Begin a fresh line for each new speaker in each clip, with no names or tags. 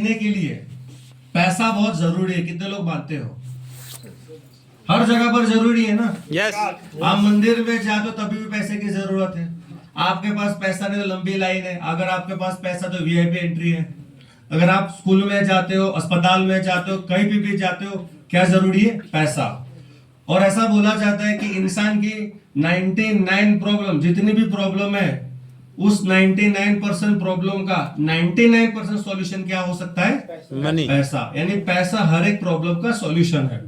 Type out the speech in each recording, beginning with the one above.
जीने के लिए पैसा बहुत जरूरी है, कितने लोग मानते हो? हर जगह पर जरूरी है ना।
यस।
आप मंदिर में जाते हो तभी भी पैसे की जरूरत है। आपके पास पैसा नहीं तो लंबी लाइन है, अगर आपके पास पैसा तो वीआईपी एंट्री है। अगर आप स्कूल में जाते हो, अस्पताल में जाते हो, कहीं भी जाते हो, क्या जरूरी है? पैसा। और ऐसा बोला जाता है कि इंसान की 99 प्रॉब्लम, जितनी भी प्रॉब्लम है, उस 99% प्रॉब्लम का 99% सॉल्यूशन क्या हो सकता है?
मनी।
पैसा। यानी पैसा हर एक प्रॉब्लम का सॉल्यूशन है।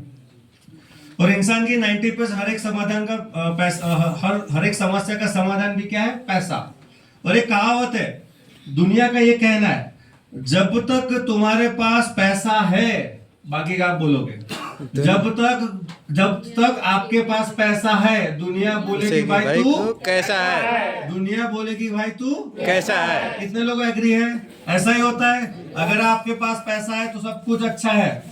और इंसान की 90% हर एक समाधान का पैसा, हर एक समस्या का समाधान भी क्या है? पैसा। और एक कहावत है, दुनिया का ये कहना है, जब तक तुम्हारे पास पैसा है, बाकी का आप बोलोगे, जब तक आपके पास पैसा है, दुनिया बोलेगी भाई तू
कैसा है,
दुनिया बोलेगी भाई तू
कैसा है।
कितने लोग एग्री हैं? ऐसा ही होता है। अगर आपके पास पैसा है तो सब कुछ अच्छा है,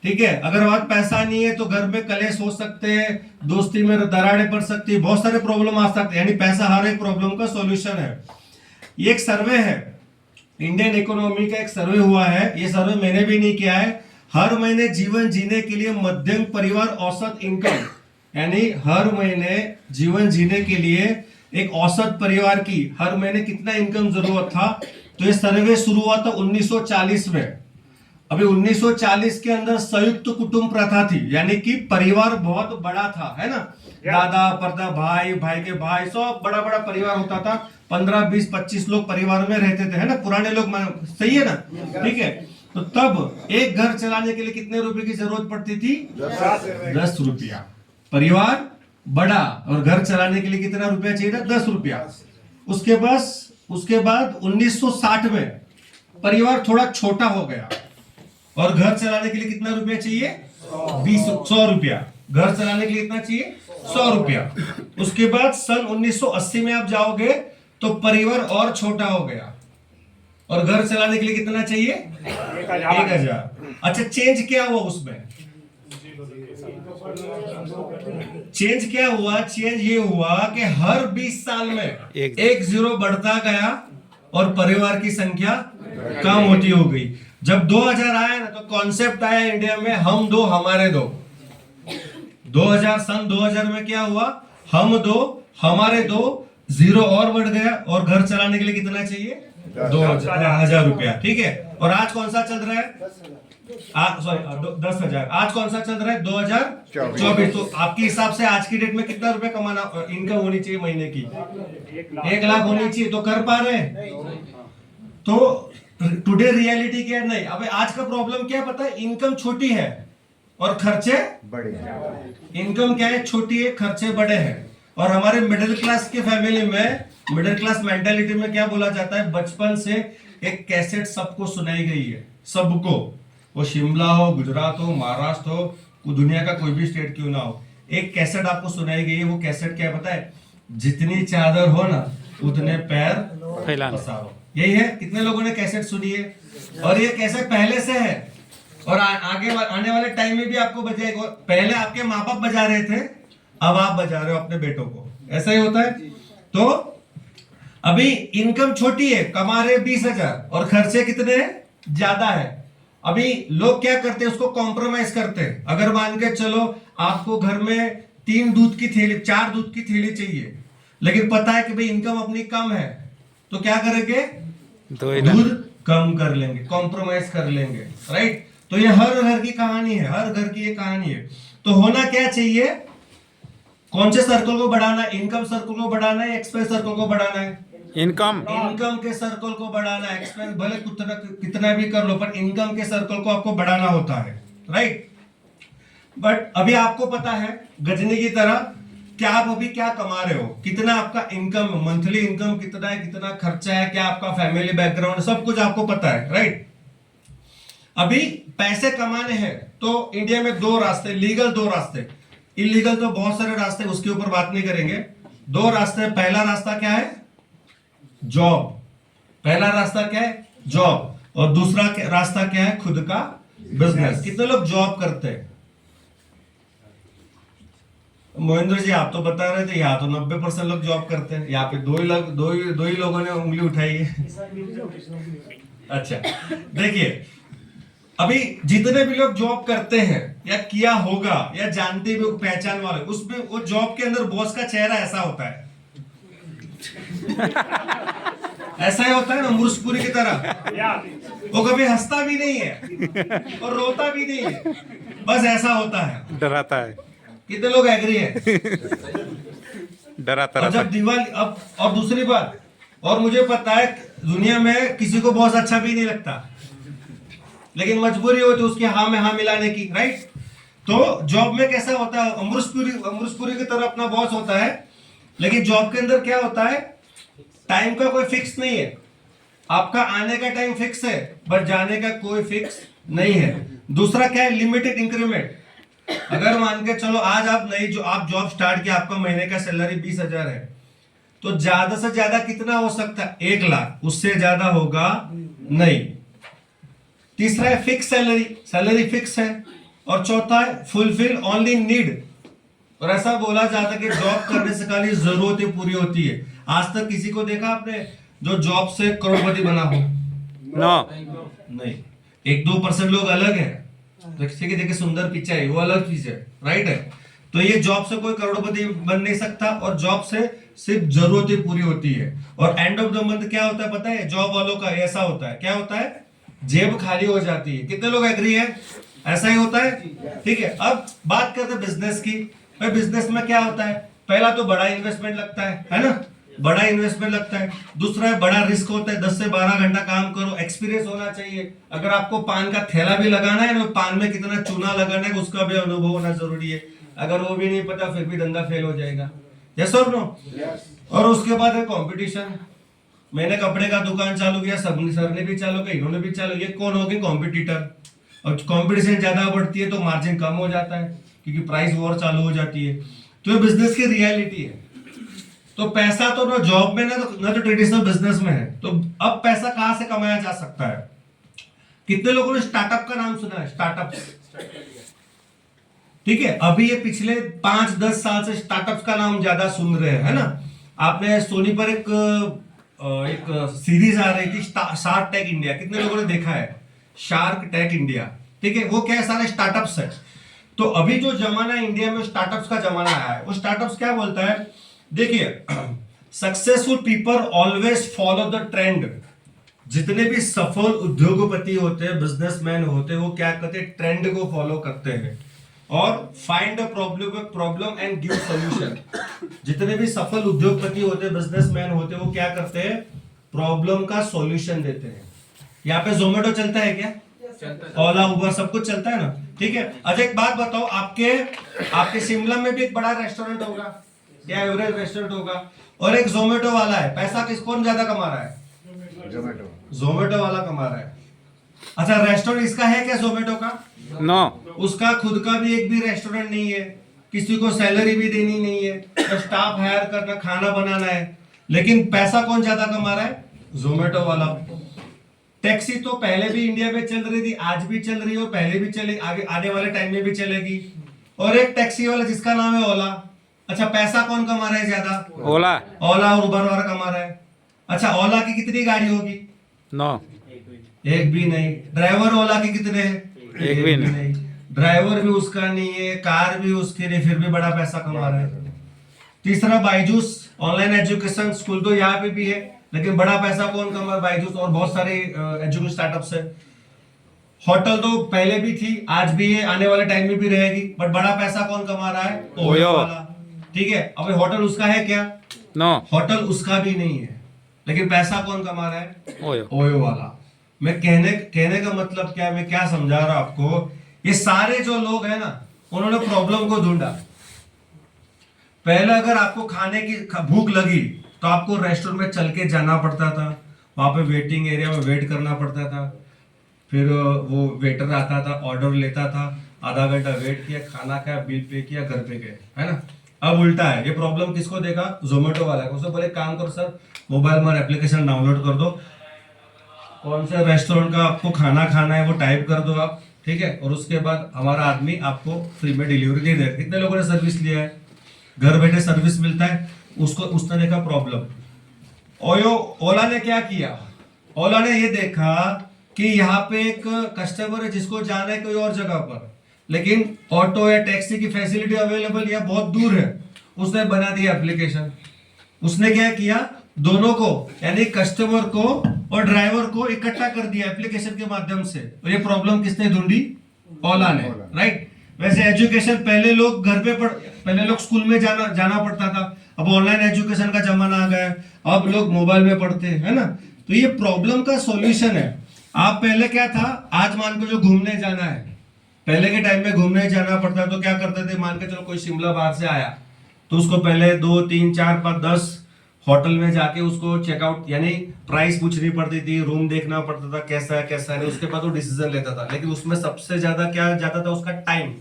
ठीक है। अगर वहां पैसा नहीं है तो घर में कलेश हो सकते हैं, दोस्ती में दरारें पड़ सकती है, बहुत सारे प्रॉब्लम आ सकते हैं। यानी पैसा हर एक प्रॉब्लम का सॉल्यूशन है। ये एक सर्वे है, इंडियन इकोनॉमी का एक सर्वे हुआ है। ये सर्वे मैंने भी नहीं किया है। हर महीने जीवन जीने के लिए मध्यम परिवार औसत इनकम, यानी हर महीने जीवन जीने के लिए एक औसत परिवार की हर महीने कितना इनकम जरूरत था। तो ये सर्वे शुरू हुआ था 1940 में। अभी 1940 के अंदर संयुक्त कुटुंब प्रथा थी, यानी कि परिवार बहुत बड़ा था, है ना। दादा परदा, भाई, भाई के भाई, सब बड़ा बड़ा परिवार होता था। 15, 20, 25 लोग परिवार में रहते थे, है ना। पुराने लोग, सही है ना, ठीक है। तो तब एक घर चलाने के लिए कितने रुपए की जरूरत पड़ती थी? 10 रुपया। परिवार बड़ा और घर चलाने के लिए कितना रुपया चाहिए था? 10 रुपया। उसके बाद 1960 में परिवार थोड़ा छोटा हो गया और घर चलाने के लिए कितना रुपया चाहिए? 100 रुपया। घर चलाने के लिए कितना चाहिए? 100 रुपया। उसके बाद सन 1980 में आप जाओगे तो परिवार और छोटा हो गया और घर चलाने के लिए कितना चाहिए? 1000। अच्छा, चेंज क्या हुआ उसमें? चेंज क्या हुआ? चेंज ये हुआ कि हर 20 साल में एक जीरो बढ़ता गया और परिवार की संख्या कम होती हो गई। जब 2000 आया ना, तो कॉन्सेप्ट आया इंडिया में, हम दो हमारे दो। 2000 में क्या हुआ? हम दो हमारे दो, जीरो और बढ़ गया और घर चलाने के लिए कितना चाहिए? 2000 रुपया, ठीक है। और आज कौन सा चल रहा है? 10,000। आज कौन सा चल रहा है? 2024। तो आपके हिसाब से आज की डेट में कितना रुपया कमाना, इनकम होनी चाहिए महीने की? 1 लाख होनी चाहिए। तो कर पा रहे? तो टुडे रियलिटी क्या? नहीं। अब आज का प्रॉब्लम क्या पता है? इनकम छोटी है और खर्चे बड़े हैं। इनकम क्या है? छोटी है, खर्चे बड़े हैं। और हमारे मिडिल क्लास के फैमिली में, मिडिल क्लास मेंटालिटी में क्या बोला जाता है? बचपन से एक कैसेट सबको सुनाई गई है, सबको। वो शिमला हो, गुजरात हो, महाराष्ट्र हो, दुनिया का कोई भी स्टेट क्यों ना हो, एक कैसेट आपको सुनाई गई है। वो कैसेट क्या पता है? जितनी चादर हो ना उतने पैर पसारो। यही है। कितने लोगों ने कैसेट सुनी है? और ये कैसेट पहले से है और आगे आने वाले टाइम में भी आपको बजाएगा। पहले आपके माँ बाप बजा रहे थे, अब आप बजा रहे हो अपने बेटों को। ऐसा ही होता है। तो अभी इनकम छोटी है, कमा रहे 20,000 और खर्चे कितने ज्यादा है। अभी लोग क्या करते हैं? उसको कॉम्प्रोमाइज करते हैं। अगर मान के चलो आपको घर में 3 दूध की थैली, 4 दूध की थैली चाहिए, लेकिन पता है कि भाई इनकम अपनी कम है, तो क्या करेंगे? दूध कम कर लेंगे, कॉम्प्रोमाइज कर लेंगे, राइट। तो ये हर घर की कहानी है, हर घर की ये कहानी है। तो होना क्या चाहिए? कौन से सर्कल को बढ़ाना है? इनकम सर्कल को बढ़ाना है, एक्सपेंस सर्कल को बढ़ाना है? इनकम के सर्कल को बढ़ाना है। एक्सपेंस भले कितना भी कर लो, पर इनकम के सर्कल को आपको बढ़ाना होता है, राइट। बट अभी आपको पता है गजनी की तरह कि आप अभी क्या कमा रहे हो, कितना आपका इनकम, मंथली इनकम कितना है, कितना खर्चा है, क्या आपका फैमिली बैकग्राउंड, सब कुछ आपको पता है, राइट। अभी पैसे कमाने हैं तो इंडिया में 2 रास्ते, लीगल 2 रास्ते, इलीगल तो बहुत सारे रास्ते, उसके ऊपर बात नहीं करेंगे। 2 रास्ते। पहला रास्ता क्या है? जॉब। पहला रास्ता क्या है? जॉब। और दूसरा रास्ता क्या है? खुद का बिजनेस। कितने लोग जॉब करते हैं? मोहिंद्र जी आप तो बता रहे थे यहाँ तो 90% लोग जॉब करते हैं। यहाँ पे दो ही लोगों ने उंगली उठाई है। अच्छा, देखिए, अभी जितने भी लोग जॉब करते हैं या किया होगा या जानते भी हो, पहचान वाले, उसमें वो जॉब के अंदर बॉस का चेहरा ऐसा होता है, ऐसा ही होता है ना, मुर्शपुरी की तरह। वो कभी हंसता भी नहीं है और रोता भी नहीं है, बस ऐसा होता है।
डराता है,
कितने लोग एग्री है?
डराता
और
रहता
जब दिवाली, अब और दूसरी बात, और मुझे पता है दुनिया में किसी को बहुत अच्छा भी नहीं लगता, लेकिन मजबूरी होती है उसकी हाँ में हाँ मिलाने की, राइट? तो जॉब में कैसा होता है, अमृतपुरी की तरह अपना बॉस होता है, लेकिन जॉब के अंदर क्या होता है, टाइम का कोई फिक्स नहीं है। आपका आने का टाइम फिक्स है, बट जाने का कोई फिक्स नहीं है। दूसरा क्या है, लिमिटेड इंक्रीमेंट। अगर मान के चलो आज आप आप जॉब स्टार्ट किया, आपका महीने का सैलरी 20,000 है, तो ज्यादा से ज्यादा कितना हो सकता है? 1 लाख, उससे ज्यादा होगा नहीं। तीसरा है फिक्स सैलरी, सैलरी फिक्स है। और चौथा है फुलफिल ओनली नीड। और ऐसा बोला जाता है कि जॉब करने से खाली जरूरतें पूरी होती है। आज तक किसी को देखा आपने जो जॉब से करोड़पति बना हो?
नो,
नहीं। 1-2% लोग अलग है, जैसे कि देखिए सुंदर पिचाई है, वो अलग चीज है, राइट है? तो ये जॉब से कोई करोड़पति बन नहीं सकता, और जॉब से सिर्फ जरूरतें पूरी होती है। और एंड ऑफ द मंथ क्या होता है पता है? जॉब वालों का ऐसा होता है, क्या होता है? जेब खाली हो जाती है। कितने लोग एग्री है? ऐसा ही होता है, ठीक है। अब बात करते हैं बिजनेस की। भाई बिजनेस में क्या होता है? पहला तो बड़ा इन्वेस्टमेंट लगता है ना? बड़ा इन्वेस्टमेंट लगता है। दूसरा है बड़ा रिस्क होता है, 10 से 12 घंटा काम करो, एक्सपीरियंस होना चाहिए। अगर आपको पान का थैला भी लगाना है ना, पान में कितना चूना लगाना है उसका भी अनुभव होना जरूरी है। अगर वो भी नहीं पता फिर भी धंधा फेल हो जाएगा। यस और नो? और उसके बाद है कंपटीशन। मैंने कपड़े का दुकान चालू किया, सर ने भी चालू किया, इन्होंने भी चालू किया, कौन होगी? कॉम्पिटिटर। और कंपटीशन ज्यादा बढ़ती है तो मार्जिन कम हो जाता है, क्योंकि प्राइस वॉर चालू हो जाती है। तो ये बिजनेस की रियलिटी है। तो पैसा तो ना जॉब में ना तो ट्रेडिशनल बिजनेस में है। तो अब पैसा कहां से कमाया जा सकता है? कितने लोगों ने स्टार्टअप का नाम सुना है? स्टार्टअप, ठीक है। अभी ये पिछले 5-10 साल से स्टार्टअप्स का नाम ज्यादा सुन रहे हैं, है ना? आपने सोनी पर एक सीरीज आ रही थी शार्क टैंक इंडिया, कितने लोगों ने देखा है? शार्क टैंक इंडिया, ठीक है। वो क्या है? सारे स्टार्टअप्स है। तो अभी जो जमाना है इंडिया में, स्टार्टअप्स का जमाना आया है। वो स्टार्टअप्स क्या बोलता है? देखिए, successful people always follow the trend. जितने भी सफल उद्योगपति होते हैं, बिजनेसमैन होते हैं, वो क्या करते हैं? ट्रेंड को फॉलो करते हैं और find a problem and give solution. जितने भी सफल उद्योगपति होते हैं, बिजनेसमैन होते हैं, वो क्या करते हैं? प्रॉब्लम का सॉल्यूशन देते हैं। यहाँ पे जोमेटो चलता है क्या? ओला, उबर, सब कुछ चलता है ना, ठीक है। अच्छा एक बात बताओ, आपके शिमला में भी एक बड़ा रेस्टोरेंट होगा या एवरेज रेस्टोरेंट होगा, और एक जोमेटो वाला है। पैसा कौन ज्यादा कमा रहा है? जोमेटो वाला कमा रहा है। अच्छा, रेस्टोरेंट इसका है क्या जोमेटो का?
नो,
उसका खुद का भी एक भी रेस्टोरेंट नहीं है, किसी को सैलरी भी देनी नहीं है, तो स्टाफ हायर करना, खाना बनाना है। लेकिन पैसा कौन ज्यादा कमा रहा है? जोमेटो वाला। टैक्सी तो पहले भी इंडिया में चल रही थी, आज भी चल रही है, और पहले भी चलेगी, आगे आने वाले टाइम में भी चलेगी। और एक टैक्सी वाला जिसका नाम है ओला। अच्छा, पैसा कौन कमा रहा है ज्यादा?
ओला,
ओला और उबर वाला कमा रहा है। अच्छा, ओला की कितनी गाड़ी होगी?
नो,
एक भी नहीं। ड्राइवर ओला के कितने हैं?
एक भी नहीं।
ड्राइवर भी उसका नहीं है, कार भी उसके नहीं, फिर भी बड़ा पैसा कमा रहा है। तीसरा बायजूस, ऑनलाइन एजुकेशन स्कूल तो यहाँ पे भी है, लेकिन बड़ा पैसा कौन कमा रहा है? बायजूस और बहुत सारे एजुकेशन स्टार्टअप्स है। होटल तो पहले भी थी, आज भी है, आने वाले टाइम में भी रहेगी, बट बड़ा पैसा कौन कमा रहा है? ओयो वाला, ठीक है। अब होटल उसका है क्या?
नो,
होटल उसका भी नहीं है, लेकिन पैसा कौन कमा रहा है?
ओयो,
ओयो वाला। मैं कहने का मतलब क्या है, मैं क्या समझा रहा हूं आपको? ये सारे जो लोग हैं ना, उन्होंने प्रॉब्लम को ढूंढा। पहले अगर आपको खाने की भूख लगी तो आपको रेस्टोरेंट में चल के जाना पड़ता था, वहां पे वेटिंग एरिया में वेट करना पड़ता था, फिर वो वेटर आता था, ऑर्डर लेता था, आधा घंटा वेट किया, खाना खाया, बिल पे किया, घर पे गए, है ना? अब उल्टा है। ये प्रॉब्लम किसको देखा? जोमेटो वाला है। उसने बोले काम करो सर, मोबाइल में एप्लीकेशन डाउनलोड कर दो, कौन से रेस्टोरेंट का आपको खाना खाना है वो टाइप कर दो आप, ठीक है, और उसके बाद हमारा आदमी आपको फ्री में डिलीवरी दे देगा। कितने लोगों ने सर्विस लिया है? घर बैठे सर्विस मिलता है, उसको उस तरह का प्रॉब्लम। ओला ने क्या किया? ओला ने ये देखा कि यहाँ पे एक कस्टमर है जिसको जाना है कोई और जगह पर, लेकिन ऑटो या टैक्सी की फैसिलिटी अवेलेबल या बहुत दूर है। उसने बना दिया एप्लीकेशन। उसने क्या किया, दोनों को यानी कस्टमर को और ड्राइवर को इकट्ठा कर दिया एप्लीकेशन के माध्यम से। और ये प्रॉब्लम किसने ढूंढी? ओला ने, राइट। वैसे एजुकेशन पहले लोग घर पे पहले लोग स्कूल में जाना पड़ता था, अब ऑनलाइन एजुकेशन का जमाना आ गया है, अब लोग मोबाइल में पढ़ते हैं, है ना। तो ये प्रॉब्लम का सॉल्यूशन है। आप पहले क्या था, आज मान के जो घूमने जाना है, पहले के टाइम में घूमने जाना पड़ता तो क्या करते थे, मान के चलो कोई शिमला बाहर से आया तो उसको पहले 2 3 4 5 10 होटल में जाके उसको चेकआउट यानी प्राइस पूछनी पड़ती थी, रूम देखना पड़ता था कैसा है कैसा नहीं, उसके बाद वो डिसीजन लेता था। लेकिन उसमें सबसे ज्यादा क्या जाता था, उसका टाइम,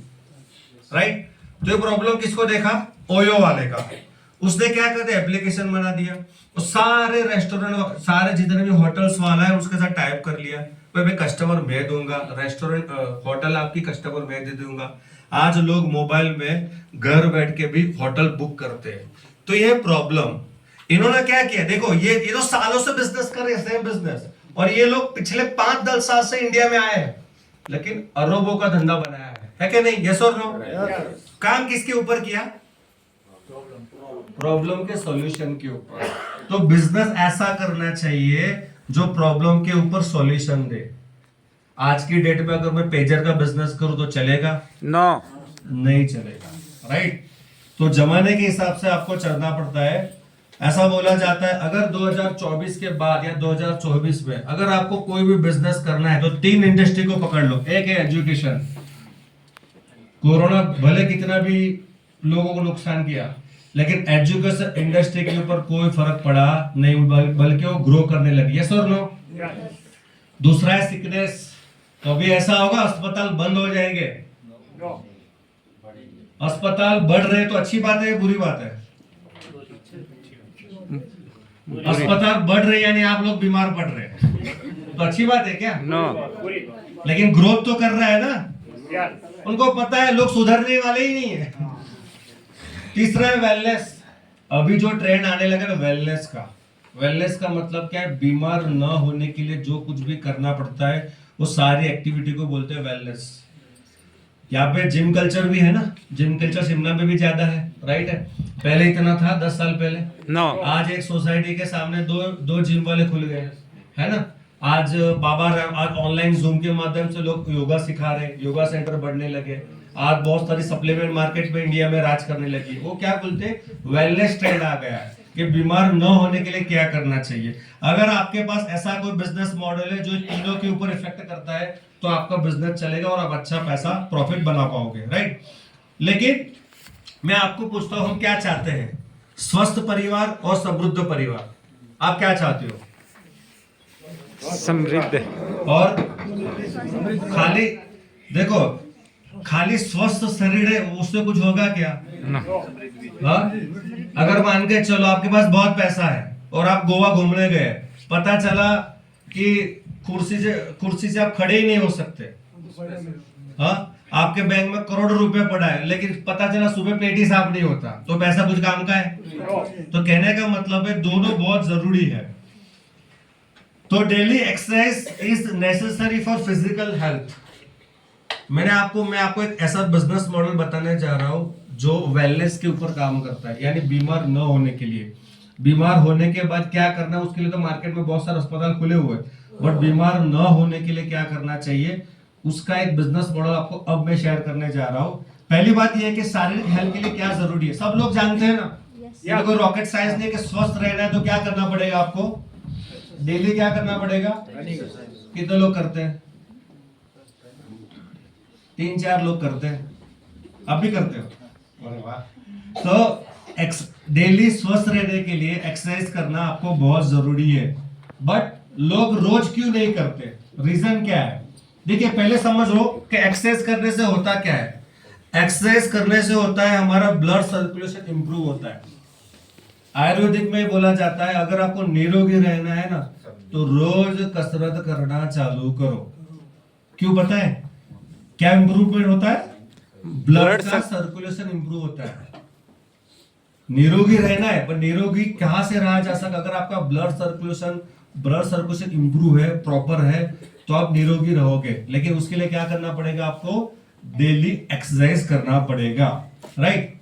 राइट। तो ये प्रॉब्लम किसको देखा? ओयो वाले का। उसने क्या करते, एप्लीकेशन बना दिया, तो सारे रेस्टोरेंट, सारे जितने भी होटल्स वाला है उसके साथ टाइप कर लिया, मैं कस्टमर मैं दूंगा, रेस्टोरेंट होटल आपकी कस्टमर मैं दे दूंगा। आज लोग मोबाइल में घर बैठ के भी होटल बुक करते हैं। तो ये प्रॉब्लम इन्होंने क्या किया, देखो ये तो सालों से बिजनेस कर रहे हैं, सेम बिजनेस, और ये लोग पिछले 5-10 साल से इंडिया में आए हैं, लेकिन अरबों का धंधा बनाया है कि नहीं? यस और नो? काम किसके ऊपर किया? प्रॉब्लम के सॉल्यूशन के ऊपर। तो बिजनेस ऐसा करना चाहिए जो प्रॉब्लम के ऊपर सॉल्यूशन दे। आज की डेट में अगर मैं पेजर का बिजनेस करूं तो चलेगा?
नो,
नहीं चलेगा, राइट। तो जमाने के हिसाब से आपको चलना पड़ता है। ऐसा बोला जाता है अगर 2024 के बाद या 2024 में अगर आपको कोई भी बिजनेस करना है तो 3 इंडस्ट्री को पकड़ लो। एक है एजुकेशन। कोरोना भले कितना भी लोगों को नुकसान किया, लेकिन एजुकेशन इंडस्ट्री के ऊपर कोई फर्क पड़ा नहीं, बल्कि वो ग्रो करने लगी। यस और नो? दूसरा है सिकनेस। कभी ऐसा होगा अस्पताल बंद हो जाएंगे? अस्पताल बढ़ रहे तो अच्छी बात है, बुरी बात है? अस्पताल बढ़ रहे यानी आप लोग बीमार पड़ रहे हैं, तो अच्छी बात है क्या?
नो।
लेकिन ग्रोथ तो कर रहा है ना। उनको पता है लोग सुधरने वाले ही नहीं है। तीसरा है वेलनेस। अभी जो ट्रेंड आने लगा ना वेलनेस का, वेलनेस का मतलब क्या है? बीमार न होने के लिए जो कुछ भी करना पड़ता है वो सारी एक्टिविटी को बोलते हैं वेलनेस। यहाँ पे जिम कल्चर भी है ना, जिम कल्चर शिमला में भी ज्यादा है, राइट है। पहले इतना था 10 साल पहले?
नो।
आज एक सोसाइटी के सामने दो जिम वाले खुल गए, है ना। आज आज ऑनलाइन जूम के माध्यम से लोग योगा सिखा रहे हैं, योगा सेंटर बढ़ने लगे। आज बहुत सारी सप्लीमेंट मार्केट में इंडिया में राज करने लगी। वो क्या बोलते हैं, वेलनेस ट्रेंड आ गया है कि बीमार न होने के लिए क्या करना चाहिए। अगर आपके पास ऐसा कोई बिजनेस मॉडल है जो तीनों के ऊपर इफेक्ट करता है तो आपका बिजनेस चलेगा और आप अच्छा पैसा प्रॉफिट बना पाओगे, राइट। लेकिन मैं आपको पूछता हूं, हम क्या चाहते हैं? स्वस्थ परिवार और समृद्ध परिवार। आप क्या चाहते हो?
समृद्ध।
और खाली देखो, खाली स्वस्थ शरीर है उससे कुछ होगा क्या? हाँ? अगर मान के चलो आपके पास बहुत पैसा है और आप गोवा घूमने गए, पता चला कि कुर्सी से आप खड़े ही नहीं हो सकते, हाँ? आपके बैंक में करोड़ों रुपए पड़ा है, लेकिन पता चला सुबह पेट ही साफ नहीं होता, तो पैसा कुछ काम का है? तो कहने का मतलब है दोनों बहुत जरूरी है। तो daily exercise is necessary for physical health. मैं आपको एक ऐसा बिजनेस मॉडल बताने जा रहा हूं जो वेलनेस के ऊपर काम करता है, यानी बीमार न होने के लिए। बीमार होने के बाद क्या करना है उसके लिए तो मार्केट में बहुत सारे अस्पताल खुले हुए हैं, बट बीमार न होने के लिए क्या करना चाहिए उसका एक बिजनेस मॉडल आपको अब मैं शेयर करने जा रहा हूं। पहली बात यह है कि शारीरिक हेल्थ के लिए क्या जरूरी है, सब लोग जानते हैं ना। ये कोई रॉकेट साइंस नहीं है कि स्वस्थ रहना है तो क्या करना पड़ेगा आपको? डेली क्या करना पड़ेगा? कितने लोग करते हैं? 3-4 लोग करते हैं। आप भी करते हो? अरे वाह। तो डेली स्वस्थ रहने के लिए एक्सरसाइज करना आपको बहुत जरूरी है, बट लोग रोज क्यों नहीं करते? रीजन क्या है? देखिए, पहले समझो कि एक्सरसाइज करने से होता क्या है। एक्सरसाइज करने से होता है हमारा ब्लड सर्कुलेशन इंप्रूव होता है। आयुर्वेदिक में बोला जाता है अगर आपको निरोगी रहना है ना तो रोज कसरत करना चालू करो। क्यों पता है? क्या इंप्रूवमेंट होता है? ब्लड का सर्कुलेशन इंप्रूव होता है। निरोगी रहना है, पर निरोगी कहां से रहा जा सकता? अगर आपका blood circulation blood circulation improve है, प्रॉपर है, तो आप निरोगी रहोगे। लेकिन उसके लिए क्या करना पड़ेगा? आपको डेली एक्सरसाइज करना पड़ेगा, राइट।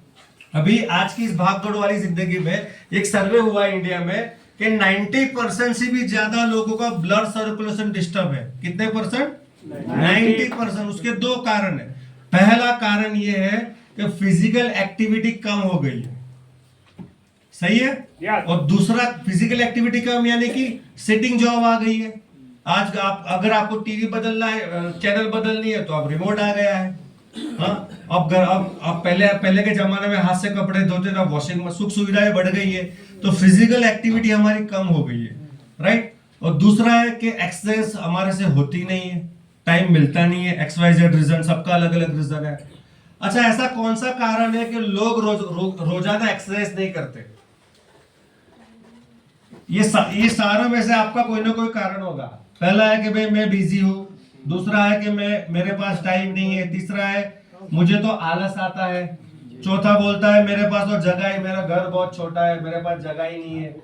अभी आज की इस भागदौड़ वाली जिंदगी में एक सर्वे हुआ है इंडिया में कि 90% से भी ज्यादा लोगों का ब्लड सर्कुलेशन डिस्टर्ब है। कितने परसेंट? 90%। उसके दो कारण है। पहला कारण यह है कि फिजिकल एक्टिविटी कम हो गई है, सही है। और दूसरा, फिजिकल एक्टिविटी कम यानी कि सिटिंग जॉब आ गई है। आज आप अगर आपको टीवी बदलना है, चैनल बदलनी है, तो अब रिमोट आ गया है। हाँ, अब पहले के जमाने में हाथ से कपड़े धोते थे, वॉशिंग में सुख सुविधाएं बढ़ गई है, तो फिजिकल एक्टिविटी हमारी कम हो गई है, राइट। और दूसरा है कि एक्सरसाइज हमारे से होती नहीं है, टाइम मिलता नहीं है। XYZ रीजन, सबका अलग अलग रीजन है। अच्छा, ऐसा कौन सा कारण है कि लोग रोजाना एक्सरसाइज नहीं करते? ये सारा में से आपका कोई ना कोई कारण होगा। पहला है कि भाई मैं बिजी हूं, दूसरा है कि मेरे पास टाइम नहीं है, तीसरा है मुझे तो आलस आता है, चौथा बोलता है मेरे पास तो जगह ही, मेरा घर बहुत छोटा है, मेरे पास जगह ही नहीं है,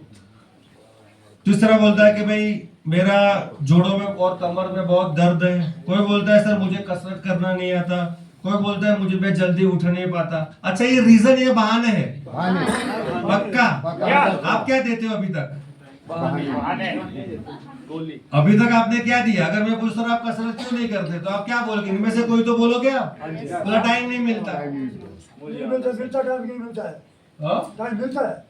तीसरा बोलता है कि भाई मेरा जोड़ों में और कमर में बहुत दर्द है, कोई बोलता है सर मुझे कसरत करना नहीं आता, कोई बोलता है मुझे मैं जल्दी उठ नहीं पाता। अच्छा, ये रीजन, ये बहाने है? पक्का? आप क्या देते हो अभी तक? अभी तक आपने क्या दिया? अगर मैं पूछता हूँ आप कसरत क्यों नहीं करते, तो आप क्या बोलोगे? इनमें से कोई तो बोलोगे आप? पूरा टाइम नहीं मिलता।
टाइम मिलता है।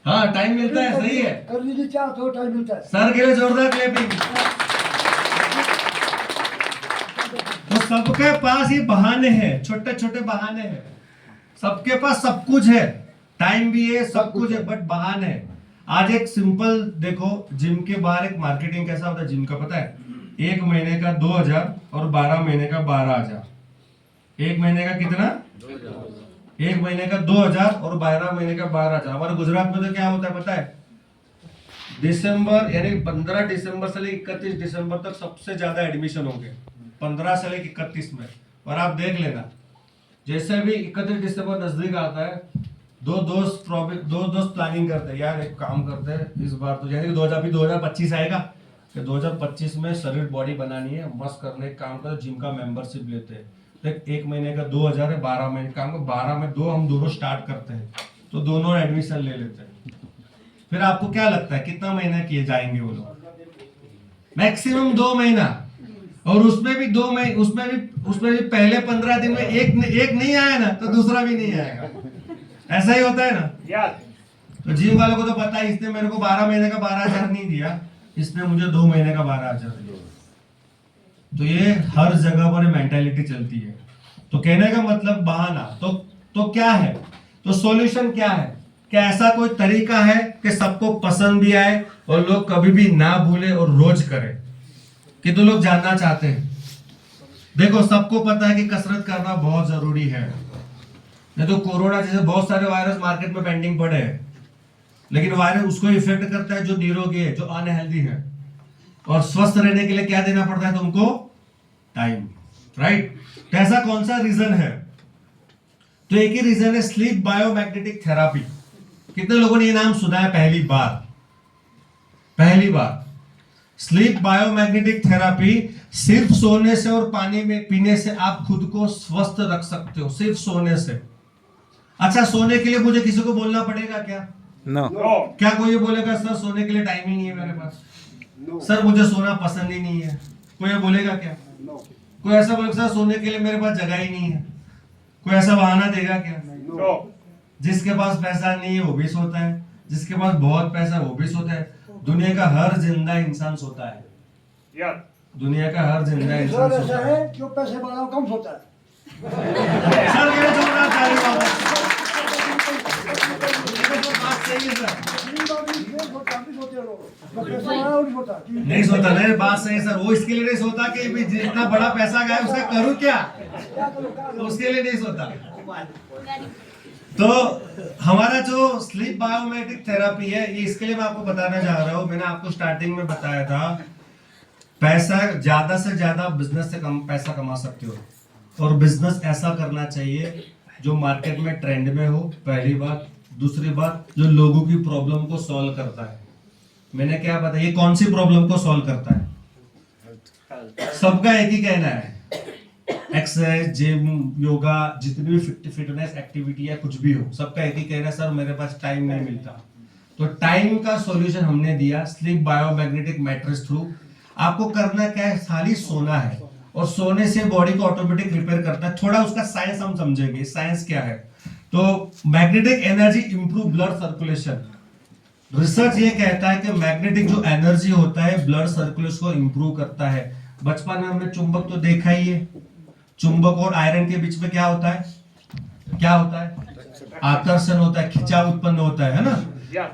हाँ, टाइम मिलता है, सही है।
कर लीजिए क्या, तो टाइम मिलता है।
सर के लिए जोरदार क्लैपिंग। तो सबके पास ये बहाने हैं, छोटे छोटे बहाने हैं। सबके पास सब कुछ है, टाइम भी है, सब कुछ है, बट बहाने है। आज एक सिंपल देखो, जिम के बाहर एक मार्केटिंग कैसा होता है जिम का, पता है? 1 महीने का 2000 और 12 महीने का 12000। 1 महीने का कितना? 1 महीने का 2000 और 12 महीने का 12000। हमारे गुजरात में तो क्या होता है पता है? दिसंबर यानी 15 दिसंबर से लेकर 31 दिसंबर तक सबसे ज्यादा एडमिशन होंगे, 15 से लेकर 31 में। और आप देख लेना, जैसे भी 31 दिसंबर नजदीक आता है, दो दोस्त प्लानिंग करते हैं, यार एक काम करते हैं इस बार तो, यानी 2025 आएगा कि 2025 में शरीर बॉडी बनानी है, मस्त करने का काम करते, जिम का मेंबरशिप लेते हैं। देख, 1 महीने का 2000 है, 12 महीने काम को 12 में हम दोनों स्टार्ट करते हैं, तो दोनों एडमिशन ले लेते हैं। फिर आपको क्या लगता है कितना महीना किए जाएंगे वो लोग? मैक्सिमम 2 महीना। और उसमें भी 2 महीने, उसमें भी पहले 15 दिन में एक नहीं आया ना, तो दूसरा भी नहीं आएगा। ऐसा ही होता है ना। तो जिम वालों को तो पता है, इसने मेरे को 12 महीने का 12000 नहीं दिया, इसने मुझे 2 महीने का 12000 दिया। तो ये हर जगह पर मेंटालिटी चलती है। तो कहने का मतलब बहाना। तो क्या है? तो सॉल्यूशन क्या है? क्या ऐसा कोई तरीका है कि सबको पसंद भी आए और लोग कभी भी ना भूले और रोज करें? कि तो लोग जानना चाहते हैं। देखो, सबको पता है कि कसरत करना बहुत जरूरी है। नहीं तो कोरोना जैसे बहुत सारे वायरस मार्केट में पेंडिंग पड़े हैं, लेकिन वायरस उसको इफेक्ट करता है जो निरोगी है, जो अनहेल्दी है। और स्वस्थ रहने के लिए क्या देना पड़ता है तुमको? Time, right. तो ऐसा कौन सा रीजन है? तो एक ही रीजन है, स्लीप बायोमैग्नेटिक थेरापी। कितने लोगों ने ये नाम सुना है? पहली बार। स्लीप बायोमैग्नेटिक थेरापी, सिर्फ सोने से और पानी में पीने से आप खुद को स्वस्थ रख सकते हो, सिर्फ सोने से। अच्छा, सोने के लिए मुझे किसी को बोलना पड़ेगा क्या?
नो।
क्या कोई ये बोलेगा सर सोने के लिए टाइम ही नहीं है मेरे पास, सर मुझे सोना पसंद ही नहीं है? कोई ये बोलेगा क्या? कोई ऐसा बोलेगा सर सोने के लिए मेरे पास जगह ही नहीं है? कोई ऐसा बहाना देगा क्या? जिसके पास पैसा नहीं है वो भी सोता है, जिसके पास बहुत पैसा है वो भी सोता है। दुनिया का हर जिंदा इंसान सोता है। दुनिया का हर जिंदा इंसान सोता है।
जो पैसे वाला कम सोता है।
सर मेरे जोरदार ताली मारो। बात सही है सर। नहीं सोता, नहीं, बात सही है सर। वो इसके लिए नहीं सोता कि भी जितना बड़ा पैसा गया उसका करूं क्या, उसके लिए नहीं सोता। तो हमारा जो स्लीप बायोमैग्नेटिक थेरापी है, ये इसके लिए मैं आपको बताना चाह रहा हूं। मैंने आपको स्टार्टिंग में बताया था, पैसा ज्यादा से ज्यादा बिजनेस से कम पैसा कमा सकते हो, और बिजनेस ऐसा करना चाहिए जो मार्केट में ट्रेंड में हो, पहली बात। दूसरी बात, जो लोगों की प्रॉब्लम को सॉल्व करता है। मैंने क्या बताया, ये कौन सी प्रॉब्लम को सॉल्व करता है? सबका एक ही कहना है, एक्सरसाइज, जिम, योगा, जितनी भी फिटनेस एक्टिविटी है, कुछ भी हो, सबका एक ही कहना है, सर मेरे पास टाइम नहीं मिलता। तो टाइम का सॉल्यूशन हमने दिया, स्लीप बायोमैग्नेटिक मैट्रेस थ्रू। आपको करना क्या है, खाली सोना है, और सोने से बॉडी को ऑटोमेटिक रिपेयर करता है। थोड़ा उसका साइंस हम समझेंगे, साइंस क्या है। तो magnetic energy improve blood circulation. Research ये कहता है कि मैग्नेटिक जो एनर्जी होता है ब्लड सर्कुलेशन को इंप्रूव करता है। बचपन में हमने चुंबक तो देखा ही है, चुंबक और आयरन के बीच में क्या होता है, क्या होता है, आकर्षण होता है, खिंचाव उत्पन्न होता है ना।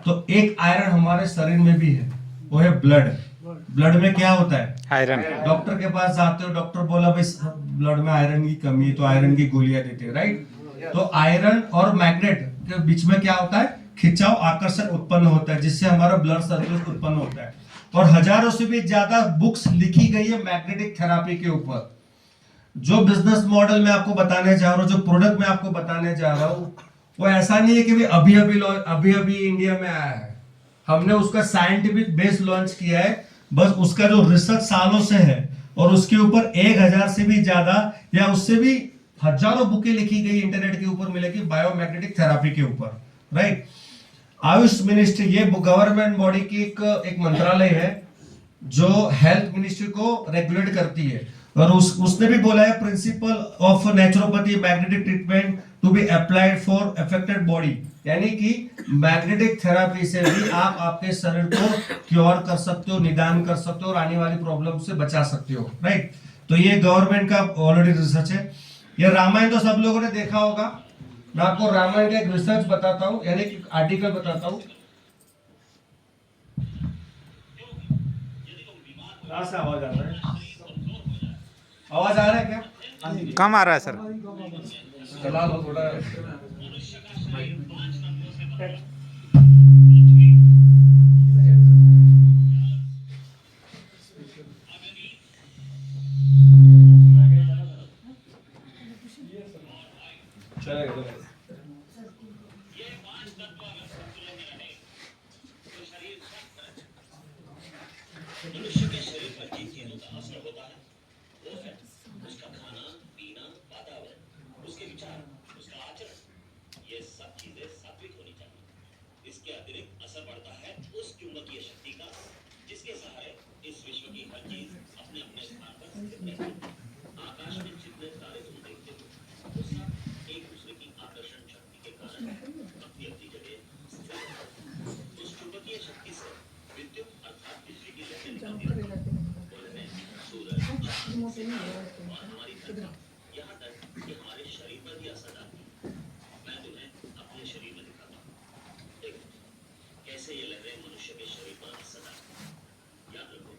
तो एक आयरन हमारे शरीर में भी है, वो है ब्लड। ब्लड में क्या होता है,
आयरन।
डॉक्टर के पास जाते हो, डॉक्टर बोला भाई ब्लड में आयरन की कमी है, तो आयरन की गोलियां देते हैं, राइट। तो आयरन और मैग्नेट के बीच में क्या होता है, खिंचाव, आकर्षण उत्पन्न होता है, जिससे हमारा ब्लड सर्कुलेशन उत्पन्न होता है। और हजारों से भी ज्यादा बुक्स लिखी गई है मैग्नेटिक थेरापी के ऊपर। जो बिजनेस मॉडल मैं आपको बताने जा रहा हूँ, जो प्रोडक्ट मैं आपको बताने जा रहा हूँ, वो ऐसा नहीं है कि अभी अभी इंडिया में आया है। हमने उसका साइंटिफिक बेस लॉन्च किया है, बस उसका जो रिसर्च सालों से है, और उसके ऊपर 1000 से भी ज्यादा या उससे भी हजारों बुकें लिखी गई, इंटरनेट के ऊपर मिलेगी बायोमैग्नेटिक थेरापी के ऊपर, राइट। आयुष मिनिस्ट्री, ये गवर्नमेंट बॉडी की एक मंत्रालय है जो हेल्थ मिनिस्ट्री को रेगुलेट करती है। और उसने भी बोला है, principal of naturopathy magnetic treatment to be applied for affected body, यानी कि मैग्नेटिक थेरापी से भी आप आपके शरीर को क्योर कर सकते हो, निदान कर सकते हो, और आने वाली प्रॉब्लम से बचा सकते हो, राइट। तो ये गवर्नमेंट का ऑलरेडी रिसर्च है। ये रामायण तो सब लोगों ने देखा होगा। मैं आपको रामायण का एक रिसर्च बताता हूँ, यानी कि आर्टिकल बताता हूँ। कहाँ से आवाज आ रहा है? आवाज आ रहा है क्या?
कम आ रहा है सर।
चला लो थोड़ा। चलेगा।
मनुष्य के शरीर पर जिन चीजों का असर होता है वो है उसका खाना पीना, वातावरण, उसके विचार, उसका आचरण, ये सब चीजें सात्विक होनी चाहिए। इसके अतिरिक्त असर पड़ता है उस चुंबकीय शक्ति का जिसके सहारे इस विश्व की हर चीज अपने अपने स्थान पर स्थित रहती है। आकाश में जितने तारे तुम देखते हो वो सब एक दूसरे की आकर्षण शक्ति के कारण अपनी अपनी जगह स्थिर है। उस चुंबकीय शक्ति से विद्युत अर्थात बिजली की लहरें निकलती रहती हैं। सूरज, और हमारी धरती, यहाँ तक कि हमारे शरीर पर भी असर डालती है। मैं तुम्हें अपने शरीर में दिखाता हूँ, देखो कैसे ये लहरें मनुष्य के शरीर पर असर डालती हैं। याद रखो,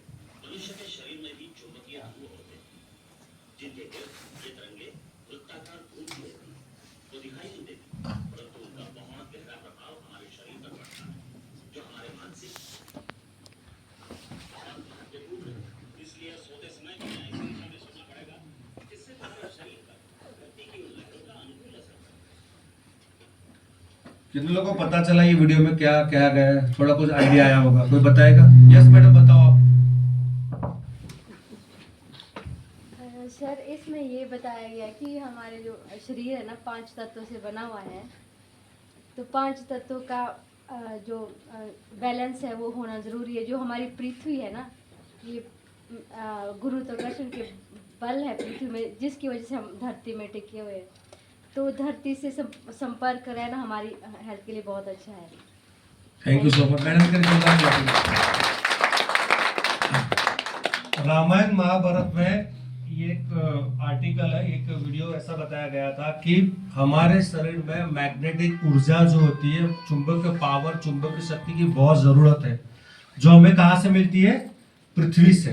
मनुष्य के शरीर में भी चुंबकीय ध्रुव होते हैं, जिनके गिर्द ये तरंगे वृत्ताकार घूमती रहती हैं। वो दिखाई नहीं देती, परंतु उनका बहुत गहरा प्रभाव हमारे शरीर पर पड़ता है, जो हमारे मानसिक इसलिए सोते समय ऐसी दिशा में सोना पड़ेगा जिससे तुम्हारे शरीर पर धरती की उन लहरों का अनुकूल असर पड़े।
कितने लोगों को पता चला ये वीडियो में क्या क्या गया है? थोड़ा कुछ आइडिया आया होगा, कोई बताएगा? यस मैडम, बताओ आप।
सर, इसमें ये बताया गया कि हमारे जो शरीर है ना 5 तत्वों से बना हुआ है, तो 5 तत्वों का जो बैलेंस है वो होना ज़रूरी है। जो हमारी पृथ्वी है ना, ये गुरुत्वाकर्षण के बल है पृथ्वी में, जिसकी वजह से हम धरती में टिके हुए हैं। तो धरती से संपर्क रहना हमारी हेल्थ के लिए बहुत अच्छा है।
Thank you so much madam. Ramayan Mahabharat में ये एक आर्टिकल है, एक वीडियो ऐसा बताया गया था कि हमारे शरीर में मैग्नेटिक ऊर्जा जो होती है, चुंबक पावर, चुंबक की शक्ति की बहुत जरूरत है, जो हमें कहाँ से मिलती है? पृथ्वी से।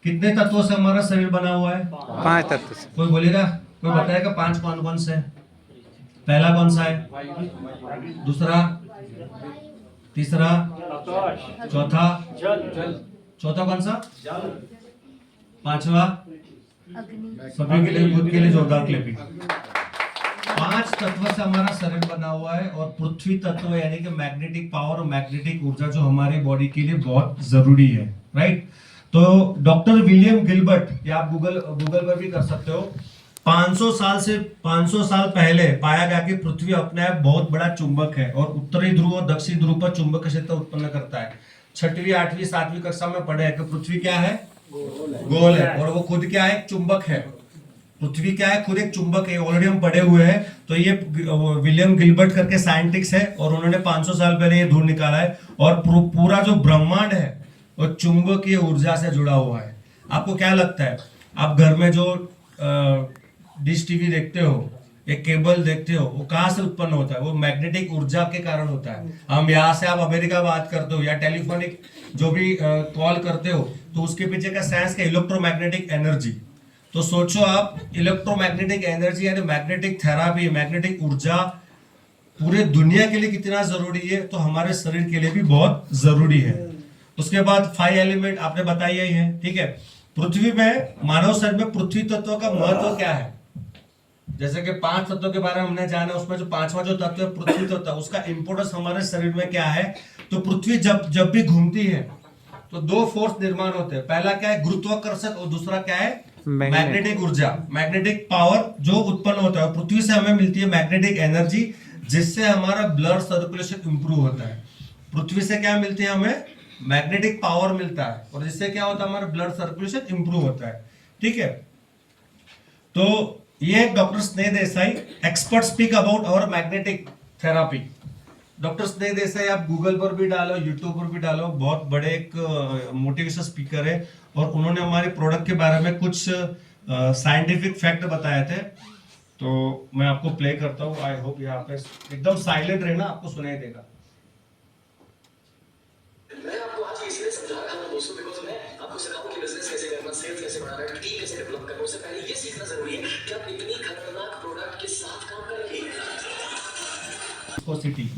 कितने तत्वों से हमारा शरीर बना हुआ है?
5 तत्व से।
कोई बोलेगा, कोई बताएगा 5 कौन कौन से? पहला कौन सा है? दूसरा, तीसरा, चौथा, चौथा कौन सा? पांचवा,
अग्नि।
सभी के लिए, खुद के लिए जोरदार क्लैपिंग। 5 5 तत्व से हमारा शरीर बना हुआ है और पृथ्वी तत्व यानी कि मैग्नेटिक पावर और मैग्नेटिक ऊर्जा जो हमारी बॉडी के लिए बहुत जरूरी है, राइट। तो डॉक्टर विलियम गिलबर्ट, या आप गूगल पर भी कर सकते हो, 500 साल पहले पाया गया कि पृथ्वी अपने आप बहुत बड़ा चुंबक है और उत्तरी ध्रुव और दक्षिण ध्रुव पर चुंबक क्षेत्र उत्पन्न करता है। 6वीं 8वीं 7वीं कक्षा में पढ़े हैं कि पृथ्वी क्या है, गोल है, और वो खुद क्या है, चुंबक है। पृथ्वी क्या है, खुद एक चुंबक है, ऑलरेडी हम पढ़े हुए हैं। तो ये विलियम गिलबर्ट करके साइंटिस्ट है और उन्होंने 500 साल पहले ये ढूंढ निकाला है। और पूरा जो ब्रह्मांड है वो चुंबकीय ऊर्जा से जुड़ा हुआ है। आपको क्या लगता है, आप घर में जो डिश टीवी देखते हो, एक केबल देखते हो, वो कहाँ से उत्पन्न होता है, वो मैग्नेटिक ऊर्जा के कारण होता है। हम यहाँ से आप अमेरिका बात करते हो या टेलीफोनिक जो भी कॉल करते हो, तो उसके पीछे का साइंस का इलेक्ट्रोमैग्नेटिक एनर्जी। तो सोचो आप, इलेक्ट्रोमैग्नेटिक एनर्जी यानी मैग्नेटिक थेरापी, मैग्नेटिक ऊर्जा पूरे दुनिया के लिए कितना जरूरी है, तो हमारे शरीर के लिए भी बहुत जरूरी है। उसके बाद 5 एलिमेंट आपने बताई ही है, ठीक है। पृथ्वी में, मानव शरीर में पृथ्वी तत्व का महत्व क्या है? जैसे कि 5 तत्वों के बारे में हमने जाना, उसमें जो 5वां जो तत्व है पृथ्वी तत्व, उसका इंपोर्टेंस हमारे शरीर में क्या है? तो पृथ्वी जब भी घूमती है तो 2 फोर्स निर्माण होते हैं। पहला क्या है, गुरुत्वाकर्षण, और दूसरा क्या है, मैग्नेटिक ऊर्जा, मैग्नेटिक पावर जो उत्पन्न होता है। पृथ्वी से हमें मिलती है मैग्नेटिक एनर्जी, जिससे हमारा ब्लड सर्कुलेशन इंप्रूव होता है। पृथ्वी से क्या मिलती है हमें, मैग्नेटिक पावर मिलता है, और जिससे क्या होता है, हमारा ब्लड सर्कुलेशन इंप्रूव होता है, ठीक है। तो ये doctor Sneh Desai, expert speak about our magnetic therapy. Doctor Sneh Desai आप गूगल पर भी डालो, यूट्यूब पर भी डालो, बहुत बड़े एक मोटिवेशन स्पीकर है, और उन्होंने हमारे प्रोडक्ट के बारे में कुछ साइंटिफिक फैक्ट बताए थे। तो मैं आपको प्ले करता हूँ। आई होप यहाँ पे एकदम साइलेंट रहना, आपको सुनाई देगा।
मैं आपको आज इसलिए समझा रहा हूं दोस्तों, बिकॉज़ मैं आपको सिखाऊं कि बिजनेस कैसे करना, सेल्स कैसे बढ़ाना, टीम कैसे डेवलप करना। उससे पहले ये सीखना जरूरी है कि आप इतनी खतरनाक प्रोडक्ट के साथ काम करेंगे।
विस्कोसिटी,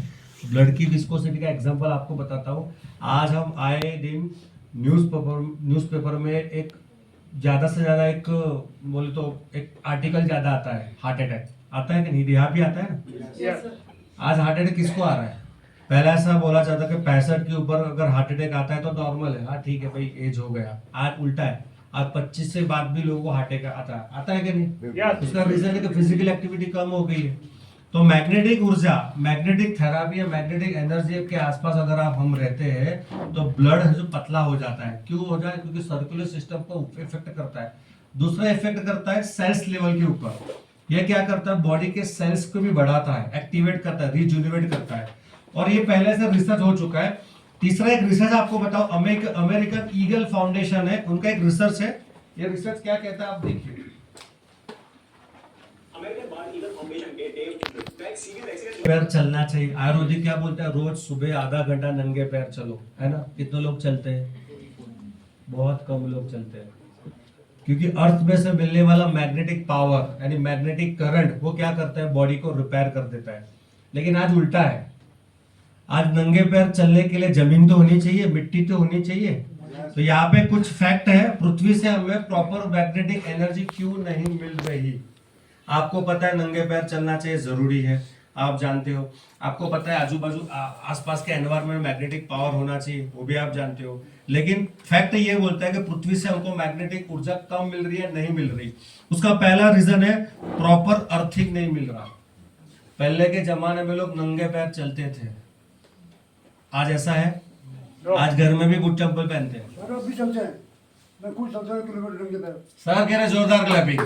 ब्लड की विस्कोसिटी का एग्जांपल आपको बताता हूँ। आज हम आए दिन न्यूज़पेपर में एक ज्यादा से ज्यादा एक बोले तो एक आर्टिकल ज्यादा आता है, हार्ट अटैक आता है कि नहीं, यहाँ भी आता है ना। आज हार्ट अटैक किसको आ रहा है? पहले ऐसा बोला जाता कि 65 के ऊपर अगर हार्ट अटैक आता है तो नॉर्मल है, हाँ ठीक है भाई, एज हो गया। आज उल्टा है, आज 25 से बाद भी लोगों को हार्ट अटैक आता है कि नहीं? उसका रीजन है कि फिजिकल एक्टिविटी कम हो गई है। तो मैग्नेटिक ऊर्जा, मैग्नेटिक थेरापी या मैग्नेटिक एनर्जी के आसपास अगर हम रहते हैं तो ब्लड जो पतला हो जाता है। क्यों हो जाए? क्योंकि सर्कुलर सिस्टम को इफेक्ट करता है। दूसरा इफेक्ट करता है सेल्स लेवल के ऊपर। यह क्या करता है, बॉडी के सेल्स को भी बढ़ाता है, एक्टिवेट करता है, रिजुनेट करता है, और ये पहले से रिसर्च हो चुका है। तीसरा एक रिसर्च आपको बताओ, अमेरिकन ईगल फाउंडेशन है, उनका एक रिसर्च है। ये रिसर्च क्या कहता है आप देखिए। पैर चलना चाहिए, आयुर्वेदिक क्या बोलता है, रोज सुबह आधा घंटा नंगे पैर चलो, है ना। कितने लोग चलते हैं? बहुत कम लोग चलते हैं, क्योंकि अर्थ में से मिलने वाला मैग्नेटिक पावर यानी मैग्नेटिक करंट वो क्या करता है, बॉडी को रिपेयर कर देता है। लेकिन आज उल्टा है, आज नंगे पैर चलने के लिए जमीन तो होनी चाहिए, मिट्टी तो होनी चाहिए। तो यहाँ पे कुछ फैक्ट है, पृथ्वी से हमें प्रॉपर मैग्नेटिक एनर्जी क्यों नहीं मिल रही। आपको पता है नंगे पैर चलना चाहिए, जरूरी है, आप जानते हो। आपको पता है आजू बाजू आसपास के एनवायरमेंट में मैग्नेटिक पावर होना चाहिए, वो भी आप जानते हो। लेकिन फैक्ट ये बोलता है कि पृथ्वी से हमको मैग्नेटिक ऊर्जा कम मिल रही है, नहीं मिल रही। उसका पहला रीजन है प्रॉपर अर्थिंग नहीं मिल रहा। पहले के जमाने में लोग नंगे पैर चलते थे, आज ऐसा है? आज घर में भी बूट चप्पल पहनते हैं।
सर अब भी चलते हैं, मैं खुद चलता हूँ किलोमीटर नंगे पैर।
सर कह रहे जोरदार क्लैपिंग।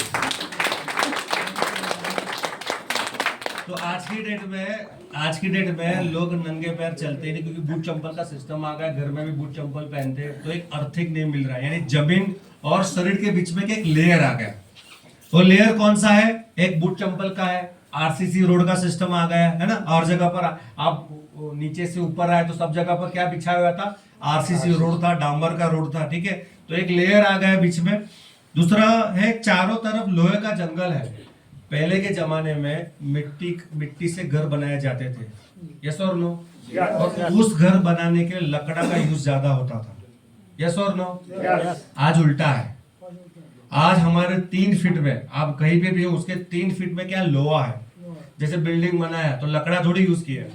तो आज की डेट में लोग नंगे पैर चलते नहीं, क्योंकि बूट चप्पल का सिस्टम आ गया, घर में भी बूट चप्पल पहनते हैं। तो एक अर्थिंग नहीं मिल रहा है, यानी जमीन और शरीर के बीच में एक लेयर आ गया। वो लेयर कौन सा है? एक बूट चप्पल का है, आरसीसी रोड का सिस्टम आ गया है ना। और जगह पर आप नीचे से ऊपर आए तो सब जगह पर क्या बिछाया हुआ था? आरसीसी रोड था, डांबर का रोड था, ठीक है। तो एक लेयर आ गया बीच में। दूसरा है चारों तरफ लोहे का जंगल है। पहले के जमाने में मिट्टी से घर बनाए जाते थे, यस और नो? और उस घर बनाने के लिए लकड़ा का यूज ज्यादा होता था, यस और नो? आज उल्टा है। आज हमारे 3 फीट में, आप कहीं पे भी हो उसके 3 फीट में क्या लोहा है, जैसे बिल्डिंग बनाया तो लकड़ा थोड़ी यूज किया है,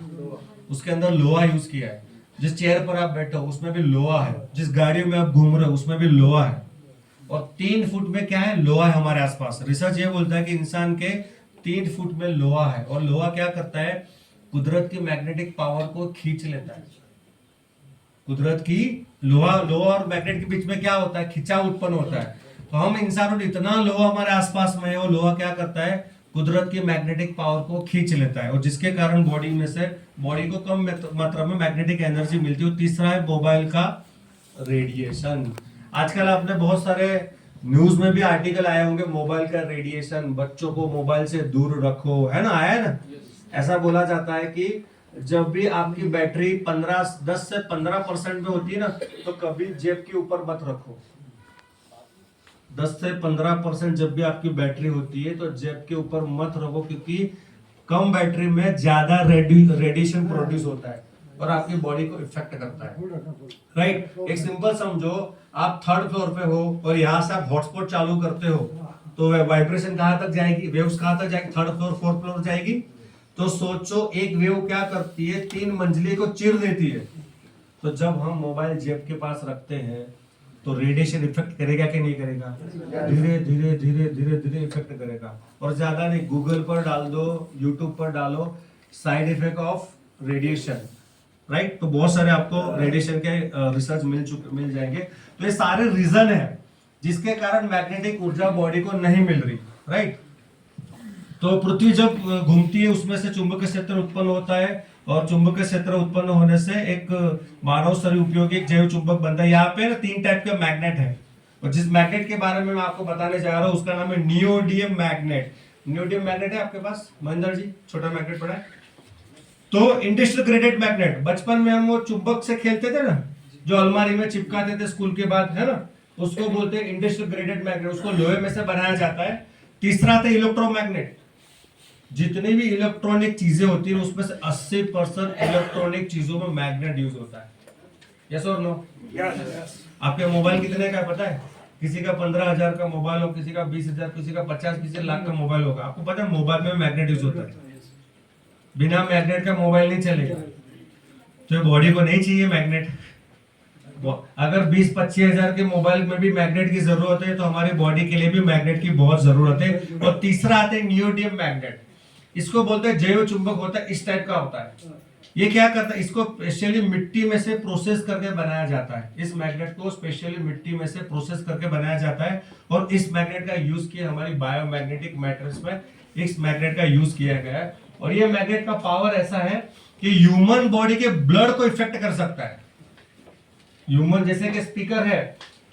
उसके अंदर लोहा यूज किया है। जिस चेयर पर आप बैठे हो उसमें भी लोहा है, जिस गाड़ी में आप घूम रहे हो उसमें भी लोहा है। और 3 फुट में क्या है, लोहा है हमारे आसपास। रिसर्च ये बोलता है कि इंसान के 3 फुट में लोहा है। और लोहा क्या करता है, कुदरत की मैग्नेटिक पावर को खींच लेता है। कुदरत की लोहा और मैग्नेट के बीच में क्या होता है, खिंचाव उत्पन्न होता है। तो हम इंसानों ने इतना लोहा हमारे आसपास में है, वो लोहा क्या करता है, कुदरत की मैग्नेटिक पावर को खींच लेता है, और जिसके कारण बॉडी में से बॉडी को कम मात्रा में मैग्नेटिक एनर्जी मिलती है। तीसरा है मोबाइल का रेडिएशन। आजकल आपने बहुत सारे न्यूज में भी आर्टिकल आए होंगे, मोबाइल का रेडिएशन, बच्चों को मोबाइल से दूर रखो, है ना, आया है ना। ऐसा बोला जाता है कि जब भी आपकी बैटरी 10 से 15% में होती है ना, तो कभी जेब के ऊपर मत रखो। 10 से 15% जब भी आपकी बैटरी होती है तो जेब के ऊपर मत रखो, क्योंकि कम बैटरी में ज्यादा रेडिएशन प्रोड्यूस होता है और आपकी बॉडी को इफेक्ट करता है, राइट। एक सिंपल समझो, आप 3rd फ्लोर पे हो और यहाँ से आप हॉटस्पॉट चालू करते हो तो वाइब्रेशन कहाँ तक जाएगी, वेव्स कहाँ तक जाएगी, 3rd फ्लोर 4th फ्लोर जाएगी। तो सोचो एक वेव क्या करती है, 3 मंजिले को चीर देती है। तो जब हम मोबाइल जेब के पास रखते हैं तो रेडिएशन इफेक्ट करेगा कि नहीं करेगा, धीरे धीरे धीरे धीरे धीरे इफेक्ट करेगा। और ज्यादा नहीं, गूगल पर डाल दो, यूट्यूब पर डालो, side effect of radiation, right. तो बहुत सारे आपको रेडिएशन के रिसर्च मिल जाएंगे। तो ये सारे रीजन है जिसके कारण मैग्नेटिक ऊर्जा बॉडी को नहीं मिल रही, राइट। तो पृथ्वी जब घूमती है उसमें से चुंबकीय क्षेत्र उत्पन्न होता है, और चुंबकीय क्षेत्र उत्पन्न होने से एक मानव शरीर उपयोगी जैव चुंबक बनता है। यहाँ पे ना 3 टाइप के मैग्नेट है, और जिस मैग्नेट के बारे में मैं आपको बताने जा रहा हूँ उसका नाम है नियोडियम मैग्नेट। नियोडियम मैग्नेट है आपके पास, महेंद्र जी, छोटा मैग्नेट पड़ा है। तो इंडस्ट्रियल ग्रेडेड मैग्नेट, बचपन में हम वो चुंबक से खेलते थे ना, जो अलमारी में चिपकाते थे स्कूल के बाद, है ना, उसको बोलते हैं इंडस्ट्रियल ग्रेडेड मैग्नेट। उसको लोहे में से बनाया जाता है। तीसरा आता है इलेक्ट्रोमैग्नेट। जितनी भी इलेक्ट्रॉनिक चीजें होती है उसमें से 80% इलेक्ट्रॉनिक चीजों में मैग्नेट यूज होता है। यस और नो? आपके मोबाइल कितने का है पता है? किसी का 15,000 का मोबाइल हो, किसी का 20,000, किसी का 50, किसी लाख का मोबाइल होगा। आपको पता है मोबाइल में मैग्नेट यूज होता है। बिना मैग्नेट का मोबाइल नहीं चलेगा। तो बॉडी को नहीं चाहिए मैग्नेट। अगर 20-25 हजार के मोबाइल में भी मैग्नेट की जरूरत है तो हमारी बॉडी के लिए भी मैग्नेट की बहुत जरूरत है। और तीसरा आता है नियोडियम मैग्नेट। इसको बोलते हैं जैव चुंबक होता है, इस टाइप का होता है। ये क्या करता है, इसको स्पेशली मिट्टी में से प्रोसेस करके बनाया जाता है। इस मैग्नेट को स्पेशली मिट्टी में से प्रोसेस करके बनाया जाता है, और इस मैग्नेट का यूज किया हमारी बायोमैग्नेटिक मैट्रिक्स में इस मैग्नेट का यूज किया गया है। और ये मैग्नेट का पावर ऐसा है कि ह्यूमन बॉडी के ब्लड को इफेक्ट कर सकता है। ह्यूमन, जैसे कि स्पीकर है,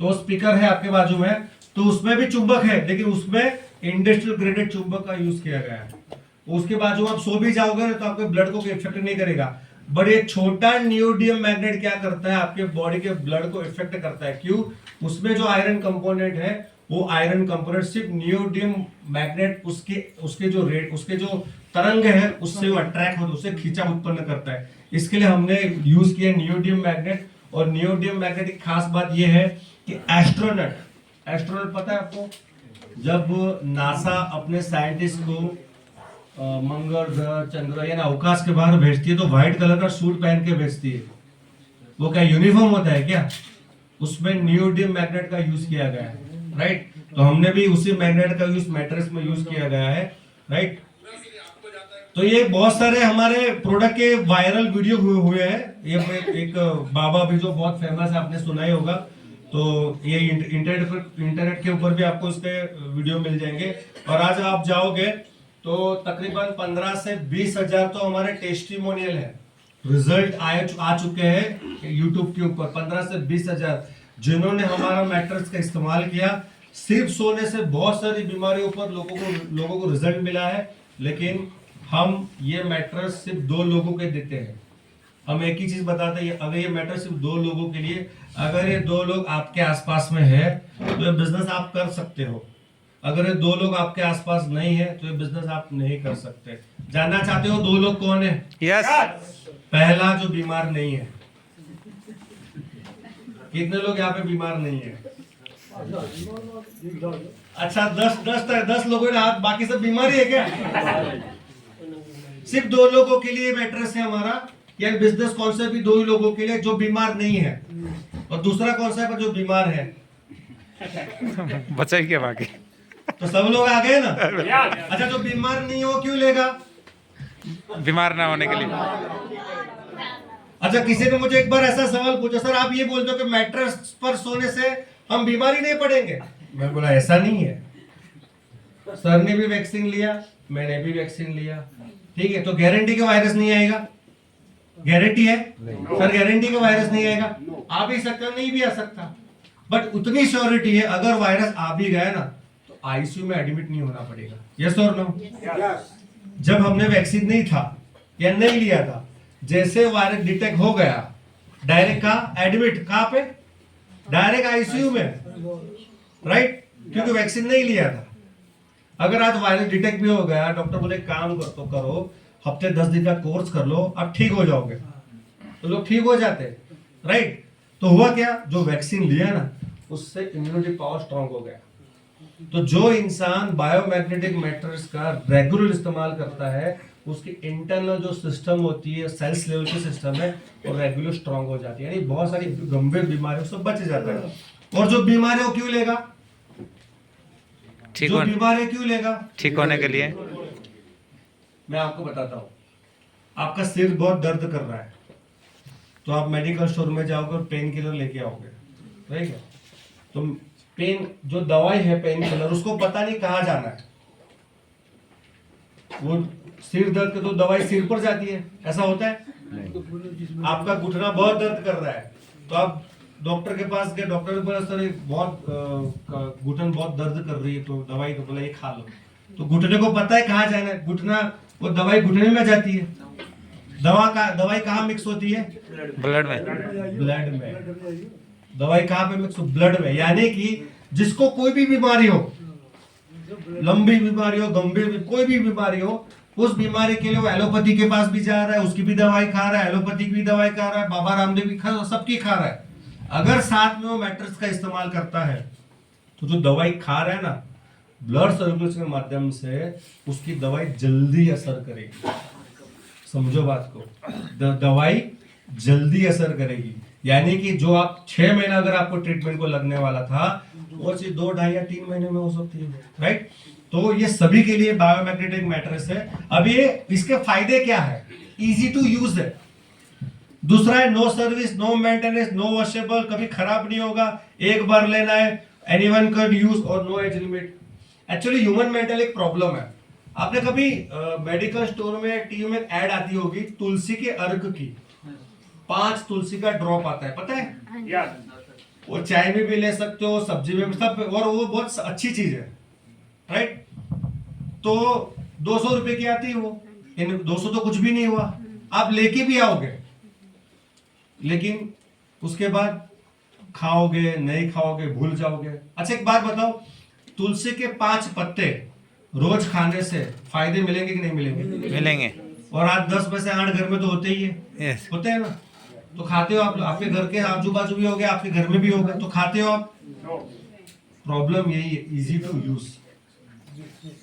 तो स्पीकर है आपके बाजू में, तो उसमें भी चुंबक है, लेकिन उसमें इंडस्ट्रियल ग्रेडेड चुंबक का यूज किया गया है। उसके बाजू आप सो भी जाओगे ना तो आपके ब्लड को इफेक्ट नहीं करेगा। बट ये छोटा नियोडियम मैग्नेट क्या करता है, आपके बॉडी के ब्लड को इफेक्ट करता है। क्यों? उसमें जो आयरन कंपोनेंट है, वो आयरन कंपोनेंट सिर्फ नियोडियम मैग्नेट उसके जो तरंग है उससे वो अट्रैक्ट होता है, उससे खींचा उत्पन्न करता है। इसके लिए हमने यूज किया नियोडियम मैग्नेट। और नियोडियम मैग्नेट की खास बात यह है कि एस्ट्रोनॉट पता है आपको, जब नासा अपने साइंटिस्ट को मंगल ग्रह, चंद्र यानी अवकाश के बाहर भेजती है तो व्हाइट कलर का सूट पहन के भेजती है। वो क्या यूनिफॉर्म होता है क्या? उसमें नियोडियम मैग्नेट का यूज किया गया है, राइट। तो हमने भी उसी मैग्नेट का यूज मैट्रिक्स में यूज किया गया है, राइट। तो ये बहुत सारे हमारे प्रोडक्ट के वायरल वीडियो हुए हैं। ये एक बाबा भी जो बहुत फेमस है, आपने सुना ही होगा। तो ये इंटरनेट के ऊपर भी आपको इसके वीडियो मिल जाएंगे। और आज आप जाओगे तो तकरीबन 15 से 20 हजार तो हमारे टेस्टिमोनियल है, रिजल्ट आ चुके हैं यूट्यूब के ऊपर। 15 से 20 हजार जिन्होंने हमारा मैट्रिक्स का इस्तेमाल किया। सिर्फ सोने से बहुत सारी बीमारियों पर लोगों को रिजल्ट मिला है, लेकिन हम ये मैट्रिक्स सिर्फ 2 लोगों के देते हैं। हम एक ही चीज बताते हैं, अगर ये मैट्रिक्स सिर्फ 2 लोगों के लिए, अगर ये 2 लोग आपके आसपास में है तो ये बिजनेस आप कर सकते हो। अगर ये 2 लोग आपके आसपास नहीं है तो ये बिजनेस आप नहीं कर सकते। जानना चाहते हो 2 लोग कौन है?
यस।
पहला जो बीमार नहीं है। कितने लोग यहाँ पे बीमार नहीं है? अच्छा 10 लोगों ने हाथ, बाकी सब बीमारी है क्या? सिर्फ 2 लोगों के लिए मैट्रेस है हमारा, यानी बिजनेस कॉन्सेप्ट भी 2 ही लोगों के लिए, जो बीमार नहीं है, और दूसरा कॉन्सेप्ट है जो बीमार है।
बचा ही क्या बाकी।
तो सब लोग आ गए ना। अच्छा, जो बीमार नहीं हो क्यों लेगा?
बीमार ना होने के लिए।
अच्छा, किसी ने मुझे एक बार ऐसा सवाल पूछा, सर आप ये बोलते हो कि मैट्रेस पर सोने से हम बीमारी नहीं पड़ेंगे? मैं बोला ऐसा नहीं है। सर ने भी वैक्सीन लिया, मैंने भी वैक्सीन लिया, ठीक है, तो गारंटी के वायरस नहीं आएगा? गारंटी है सर, गारंटी के वायरस नहीं आएगा? आ भी सकता, नहीं भी आ सकता, बट उतनी श्योरिटी है अगर वायरस आ भी गया ना तो आईसीयू में एडमिट नहीं होना पड़ेगा। यस और नो? जब हमने वैक्सीन नहीं था या नहीं लिया था, जैसे वायरस डिटेक्ट हो गया, डायरेक्ट कहा एडमिट, कहां पे? डायरेक्ट आईसीयू में, राइट? क्योंकि वैक्सीन नहीं लिया था। अगर आज वायरस डिटेक्ट भी हो गया, डॉक्टर बोले काम करो, हफ्ते 10 दिन का कोर्स कर लो, अब ठीक हो जाओगे, तो लोग ठीक हो जाते, राइट? तो हुआ क्या, जो वैक्सीन लिया ना उससे इम्यूनिटी पावर स्ट्रांग हो गया। तो जो इंसान बायोमैग्नेटिक मैट्रेस का रेगुलर इस्तेमाल करता है, उसकी इंटरनल जो सिस्टम होती है, सेल्स लेवल की सिस्टम है, वो रेगुलर स्ट्रांग हो जाती है, यानी बहुत सारी गंभीर बीमारियों से बच जाता है। और जो बीमारी हो क्यों लेगा?
ठीक
जो
होने
बीमारी क्यों लेगा?
ठीक होने के लिए।
मैं आपको बताता हूँ, आपका सिर बहुत दर्द कर रहा है, तो आप मेडिकल स्टोर में जाओगे और पेन किलर लेके आओगे, ठीक है? तो पेन जो दवाई है, पेन किलर, उसको पता नहीं कहाँ जाना है। वो सिर दर्द की तो दवाई सिर पर जाती है, ऐसा होता है? आपका घुटना बहुत दर्द कर रहा है, तो आप डॉक्टर के पास गए, डॉक्टर ने बोला सर बहुत घुटन बहुत दर्द कर रही है, तो दवाई, तो बोला ये खा लो। तो घुटने को पता है कहाँ जाना है, घुटना, वो दवाई घुटने में जाती है। दवाई कहाँ मिक्स होती है?
ब्लड में।
ब्लड में। दवाई कहाँ पे मिक्स? ब्लड में। यानी कि जिसको कोई भी बीमारी हो, लंबी बीमारी हो, गंभीर कोई भी बीमारी हो, उस बीमारी के लिए वो एलोपैथी के पास भी जा रहा है, उसकी भी दवाई खा रहा है, एलोपैथी की भी दवाई खा रहा है, बाबा रामदेव की खा, सबकी खा रहा है। अगर साथ में वो मैट्रेस का इस्तेमाल करता है, तो जो दवाई खा रहा है ना, ब्लड सर्कुलेशन के माध्यम से उसकी दवाई जल्दी असर करेगी। समझो बात को, दवाई जल्दी असर करेगी। यानी कि जो आप 6 महीना अगर आपको ट्रीटमेंट को लगने वाला था, वो चीज 2, 2.5 या 3 महीने में हो सकती है, राइट? तो ये सभी के लिए बायोमैग्नेटिक मैट्रेस है। अब ये इसके फायदे क्या है? इजी टू यूज है। दूसरा है no service, no maintenance, no washable, कभी खराब नहीं होगा, एक बार लेना है, एनीवन कैन यूज, और no age limit. Actually human mental एक प्रॉब्लम है। आपने कभी मेडिकल स्टोर में टीवी में ऐड आती होगी तुलसी के अर्क की, 5 तुलसी का ड्रॉप आता है, पता है? वो चाय में भी ले सकते हो, सब्जी में भी, सब, और वो बहुत अच्छी चीज है, राइट? तो 200 रुपए की आती है वो, इन 200 तो कुछ भी नहीं हुआ, आप लेके भी आओगे, लेकिन उसके बाद खाओगे नहीं खाओगे, भूल जाओगे। अच्छा एक बात बताओ, तुलसी के 5 पत्ते रोज खाने से फायदे मिलेंगे कि नहीं मिलेंगे?
मिलेंगे।
और आज 10 में से 8 घर में तो होते ही है,
यस।
होते हैं ना? तो खाते हो आप, आपके घर के आजू बाजू भी हो गए, आपके घर में भी होगा, तो खाते हो आप। प्रॉब्लम यही है, इजी टू यूज।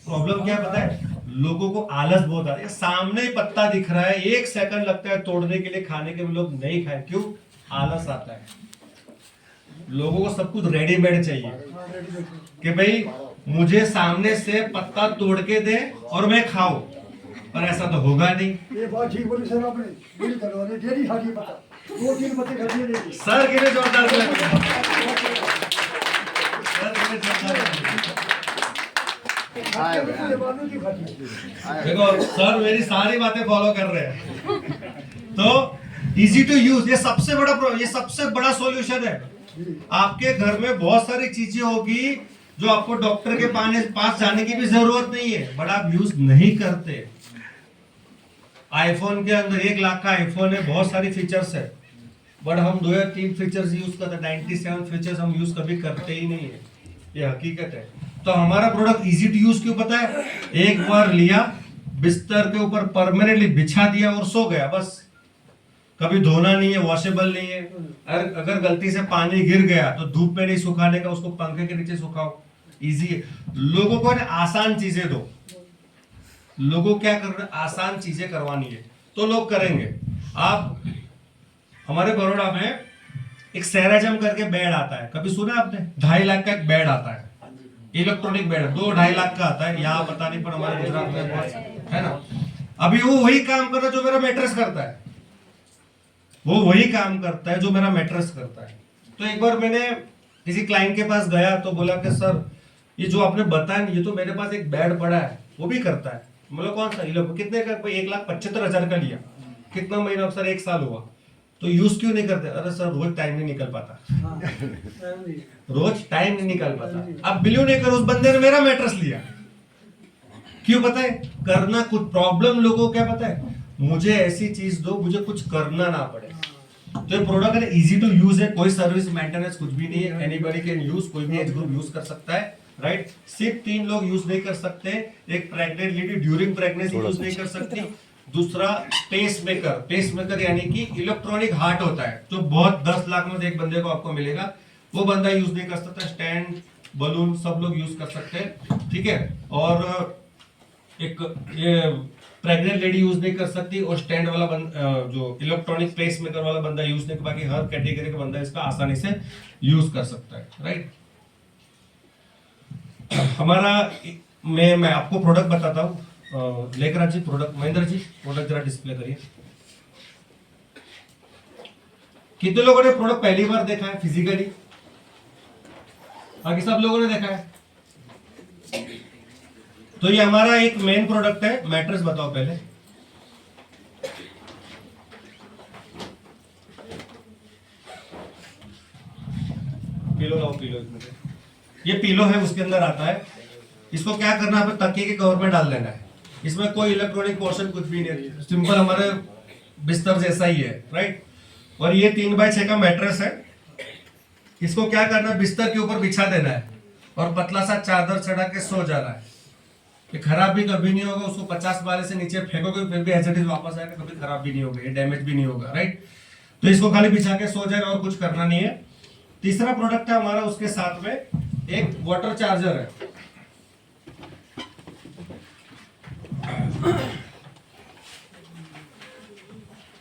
प्रॉब्लम क्या पता है? लोगों को आलस बहुत आता है। सामने ही पत्ता दिख रहा है, 1 सेकंड लगता है तोड़ने के लिए, खाने के लिए लोग नहीं खाए, क्यों? आलस आता है। लोगों को सब कुछ रेडीमेड चाहिए कि भाई मुझे सामने से पत्ता तोड़ के दे और मैं खाऊं, पर ऐसा तो होगा नहीं।
ये बात ठीक बोली सर आपने, मेरी करवाने डेली खाती है पत्ता, 2-3 पत्ते खाती है डेली।
सर कितने जोरदार लगे, सर कितने जोरदार लगे। देखो सर मेरी सारी बातें फॉलो कर रहे हैं। तो इजी टू यूज, ये सबसे बड़ा सॉल्यूशन है। आपके घर में बहुत सारी चीजें होगी जो आपको डॉक्टर के पास जाने की भी जरूरत नहीं है, बट आप यूज नहीं करते। आईफोन के अंदर 1 लाख का आईफोन है, बहुत सारी फीचर्स है, बट हम 2 या 3 फीचर्स यूज करते हैं, 97 फीचर्स हम यूज कभी करते ही नहीं है, ये हकीकत है। तो हमारा प्रोडक्ट इजी टू यूज क्यों पता है? एक बार लिया, बिस्तर के ऊपर परमानेंटली बिछा दिया और सो गया, बस। कभी धोना नहीं है, वॉशेबल नहीं है। अगर गलती से पानी गिर गया तो धूप में नहीं सुखाने का, उसको पंखे के नीचे सुखाओ, इजी है। लोगों को आसान चीजें दो, लोगों को क्या करना, आसान चीजें करवानी है तो लोग करेंगे। आप हमारे बड़ौदा में एक सैराजम करके बेड आता है, कभी सुना आपने? 2.5 लाख का एक बेड आता है, इलेक्ट्रॉनिक बेड 2-2.5 लाख का आता है। यहाँ पता नहीं पर हमारे गुजरात में बहुत है ना। अभी वो वही काम कर रहा है जो मेरा मैट्रेस करता है, वो वही काम करता है जो मेरा मैट्रेस करता है। तो एक बार मैंने किसी क्लाइंट के पास गया तो बोला कि सर ये जो आपने बताया ये तो मेरे पास एक बेड पड़ा है वो भी करता है। मतलब कौन सा? कितने का? 1,75,000 का लिया। कितना महीना? सर 1 साल हुआ। तो यूज क्यों नहीं करते? अरे सर रोज टाइम नहीं निकल पाता, रोज टाइम नहीं निकल पाता। अब बिलीव नहीं करो, उस बंदे ने मेरा मैट्रेस लिया। क्यों पता है? करना कुछ प्रॉब्लम लोगों को क्या पता है, मुझे ऐसी चीज दो मुझे कुछ करना ना पड़े। तो ये प्रोडक्ट है इजी टू यूज है, कोई सर्विस मेंटेनेंस कुछ भी नहीं है, एनीबॉडी कैन यूज, कोई भी एज ग्रुप यूज कर सकता है, राइट। सिर्फ 3 लोग यूज नहीं कर सकते, एक pregnant lady during pregnancy use नहीं कर सकती, दूसरा पेसमेकर यानी कि इलेक्ट्रॉनिक हार्ट होता है जो बहुत 10 लाख में से एक बंदे को आपको मिलेगा, वो बंदा यूज नहीं कर सकता। स्टैंड, बलून सब लोग यूज कर सकते हैं, ठीक है। और एक ये प्रेग्नेंट लेडी यूज नहीं कर सकती, और स्टैंड वाला जो इलेक्ट्रॉनिक पेसमेकर वाला बंदा यूज नहीं, बाकी हर कैटेगरी का बंदा इसका आसानी से यूज कर सकता है, राइट। हमारा मैं आपको प्रोडक्ट बताता हूँ। लेकर जी प्रोडक्ट, महेंद्र जी प्रोडक्ट जरा डिस्प्ले करिए। कितने लोगों ने प्रोडक्ट पहली बार देखा है फिजिकली? बाकी सब लोगों ने देखा है। तो ये हमारा एक मेन प्रोडक्ट है। मैट्रेस बताओ पहले। पिलो लाओ, पिलो इसमें से। ये पिलो है, उसके अंदर आता है। इसको क्या करना है, तकिए के कवर में डाल देना है। इसमें कोई इलेक्ट्रॉनिक पोर्शन कुछ भी नहीं है, सिंपल हमारे बिस्तर जैसा ही है, राइट। और ये 3x6 का मैट्रेस है। इसको क्या करना है, बिस्तर के ऊपर बिछा देना है और पतला सा चादर चढ़ा के सो जाना है। ये खराब भी कभी नहीं होगा, उसको 50 वाले से नीचे फेंकोगे फिर भी एज इट इज वापस आएगा, कभी खराब भी नहीं होगा, ये डैमेज भी नहीं होगा, राइट। तो इसको खाली बिछा के सो जाए और कुछ करना नहीं है। तीसरा प्रोडक्ट है हमारा, उसके साथ में एक वाटर चार्जर है।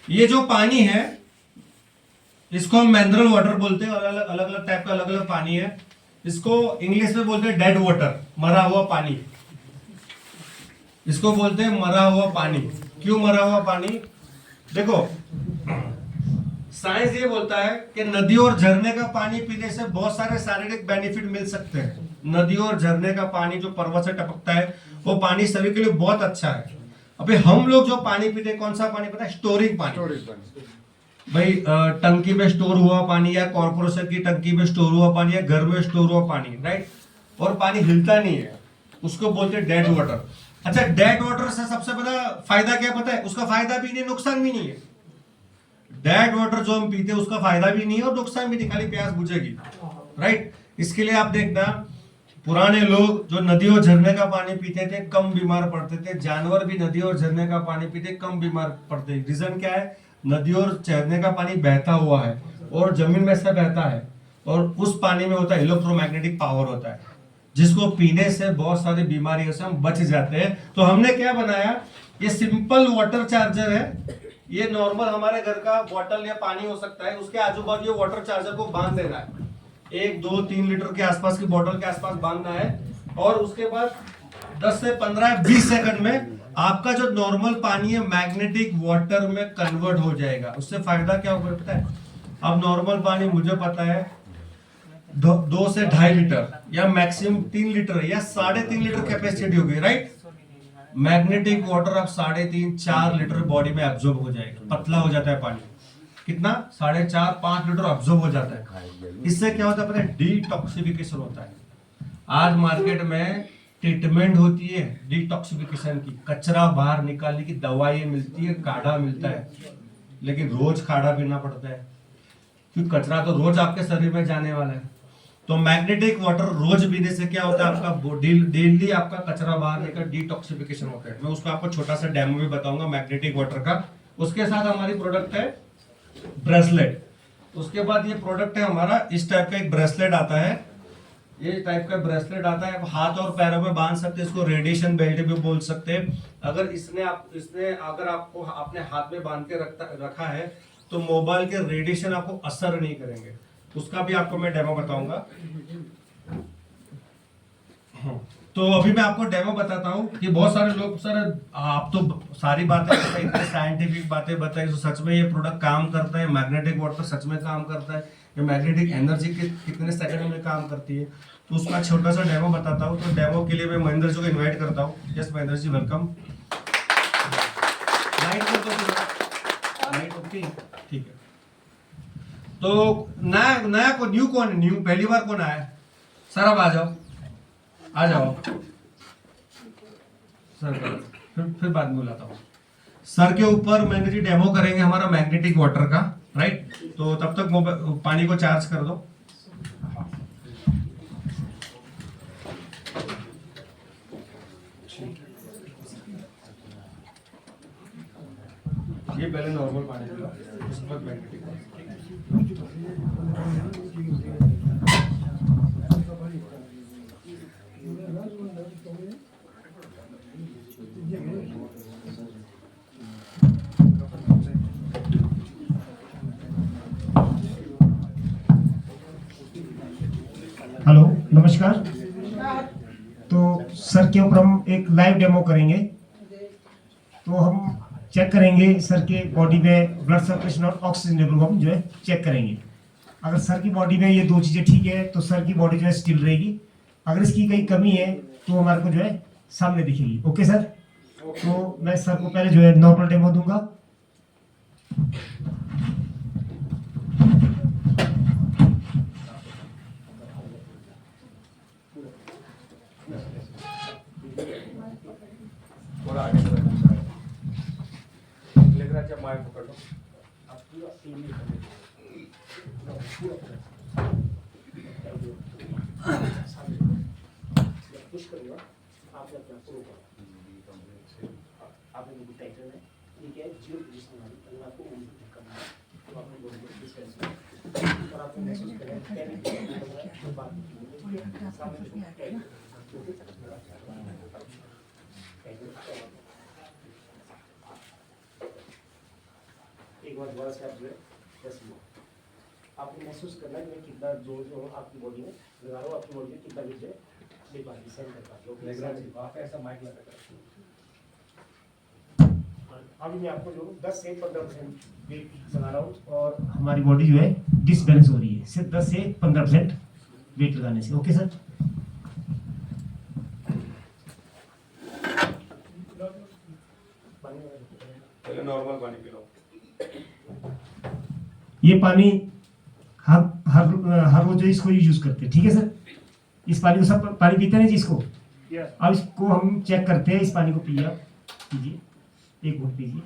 ये जो पानी है इसको हम मिनरल वाटर बोलते हैं, अलग अलग टाइप का अलग अलग पानी है। इसको इंग्लिश में बोलते हैं डेड वाटर, मरा हुआ पानी। इसको बोलते हैं मरा हुआ पानी। क्यों मरा हुआ पानी? देखो साइंस ये बोलता है कि नदी और झरने का पानी पीने से बहुत सारे शारीरिक बेनिफिट मिल सकते हैं। नदी और झरने का पानी जो पर्वत से टपकता है वो पानी शरीर के लिए बहुत अच्छा है। अबे हम लोग जो पानी पीते हैं, कौन सा पानी पता है? स्टोरिंग पानी। भाई टंकी में स्टोर हुआ पानी, या कॉर्पोरेशन की टंकी में स्टोर हुआ पानी, या घर में स्टोर हुआ पानी, राइट। और पानी हिलता नहीं है, उसको बोलते हैं डेड वाटर। अच्छा, डेड वाटर से सबसे बड़ा फायदा क्या पता है? उसका फायदा भी नहीं, नुकसान भी नहीं है। डेड वाटर जो हम पीते हैं उसका फायदा भी नहीं है और नुकसान भी नहीं, खाली प्यास बुझेगी, राइट। इसके लिए आप देखना, पुराने लोग जो नदी और झरने का पानी पीते थे कम बीमार पड़ते थे। जानवर भी नदी और झरने का पानी पीते कम बीमार पड़ते। रीजन क्या है? नदी और झरने का पानी बहता हुआ है और जमीन में से बहता है, और उस पानी में होता है इलेक्ट्रोमैग्नेटिक पावर होता है, जिसको पीने से बहुत सारी बीमारियों से हम बच जाते हैं। तो हमने क्या बनाया, ये सिंपल वाटर चार्जर है। ये नॉर्मल हमारे घर का बॉटल या पानी हो सकता है, उसके आजू बाजू ये वाटर चार्जर को बांध देना है। 1, 2, 3 लीटर के आसपास की बोतल के आसपास बांधना है, और उसके बाद 10 से 15 20 सेकंड में आपका जो नॉर्मल पानी है मैग्नेटिक वाटर में कन्वर्ट हो जाएगा। उससे फायदा क्या होगा पता है? अब नॉर्मल पानी मुझे पता है 2 से 2.5 लीटर या मैक्सिमम 3 लीटर या 3.5 लीटर कैपेसिटी होगी, राइट। मैग्नेटिक वाटर अब 3.5-4 लीटर बॉडी में एब्जॉर्ब हो जाएगा, पतला हो जाता है पानी। कितना? 4.5-5 लीटर एब्जॉर्ब हो जाता है। इससे क्या होता है पता है? डिटॉक्सिफिकेशन होता है। आज मार्केट में ट्रीटमेंट होती है डिटॉक्सिफिकेशन की, कचरा बाहर निकालने की दवाई मिलती है, काढ़ा मिलता है, लेकिन रोज काढ़ा पीना पड़ता है क्योंकि कचरा तो रोज आपके शरीर में जाने वाला है। तो मैग्नेटिक वाटर रोज पीने से क्या होता है? आपका डेली आपका कचरा बाहर निकल डिटॉक्सिफिकेशन होता है। मैं उसको आपको छोटा सा डेमो भी बताऊंगा मैग्नेटिक वाटर का। उसके साथ हमारी प्रोडक्ट है ब्रेसलेट। उसके बाद ये प्रोडक्ट है हमारा, इस टाइप का एक ब्रेसलेट आता है। ये टाइप का ब्रेसलेट आता है, हाथ और पैरों में बांध सकते हैं, इसको रेडिएशन बेल्ट भी बोल सकते हैं। अगर इसने अगर आपको अपने हाथ में बांध के रखा है तो मोबाइल के रेडिएशन आपको असर नहीं करेंगे, उसका भी आपको मैं डेमो बताऊंगा। तो अभी मैं आपको डेमो बताता हूँ कि बहुत सारे लोग, सर आप तो सारी बातें इतनी साइंटिफिक बातें बताई, तो सच में ये प्रोडक्ट काम करता है, मैग्नेटिक वाटर सच में काम करता है, ये मैग्नेटिक एनर्जी कितने सेकंड में काम करती है, तो उसका छोटा सा डेमो बताता हूँ। तो डेमो के लिए मैं महेंद्र जी को इन्वाइट करता हूँ। Yes Mahendra ji, welcome. Light कर दो, लाइट ओके, ठीक है। तो नया को न्यू कौन है? न्यू पहली बार कौन आया? सर अब आ जाओ, आ जाओ सर, फिर बाद में बुलाता हूँ। सर के ऊपर महेंद्र जी डेमो करेंगे हमारा मैग्नेटिक वाटर का, राइट। तो तब तक पानी को चार्ज कर दो। ये पहले नॉर्मल पानी पिलाओ, उसके बाद मैग्नेटिक वाटर।
हेलो, नमस्कार। तो सर के ऊपर हम एक लाइव डेमो करेंगे। तो हम चेक करेंगे सर के बॉडी में ब्लड सर्कुलेशन और ऑक्सीजन लेवल को हम जो है चेक करेंगे। अगर सर की बॉडी में ये दो चीज़ें ठीक है तो सर की बॉडी जो है स्टिल रहेगी। अगर इसकी कहीं कमी है तो हमारे को जो है सामने दिखेगी। Okay sir. तो मैं सर को पहले जो है नॉर्मल डेमो दूंगा।
थोड़ा आगे लेकर माइक पकड़ लो।
एक बार दोबारा से आप जो है आपको महसूस करना है कि कितना जोर जो आपकी बॉडी में लगा रहा हो, आपकी बॉडी में कितना भी जो है ले पाती सहन कर पाती हो।
ऐसा माइक लगा कर
अभी मैं आपको जो 10 से 15% वेट लगा रहा हूँ और हमारी बॉडी जो है डिसबैलेंस हो रही है सिर्फ 10 से 15% वेट लगाने से। Okay sir.
पहले नॉर्मल पानी पिलाओ।
ये पानी हर रोज इसको यूज करते हैं, ठीक है सर। इस पानी को सब पानी पीते हैं जी इसको। अब इसको हम चेक करते हैं। इस पानी को पिए आप, पीजिए, एक घूंट पीजिए।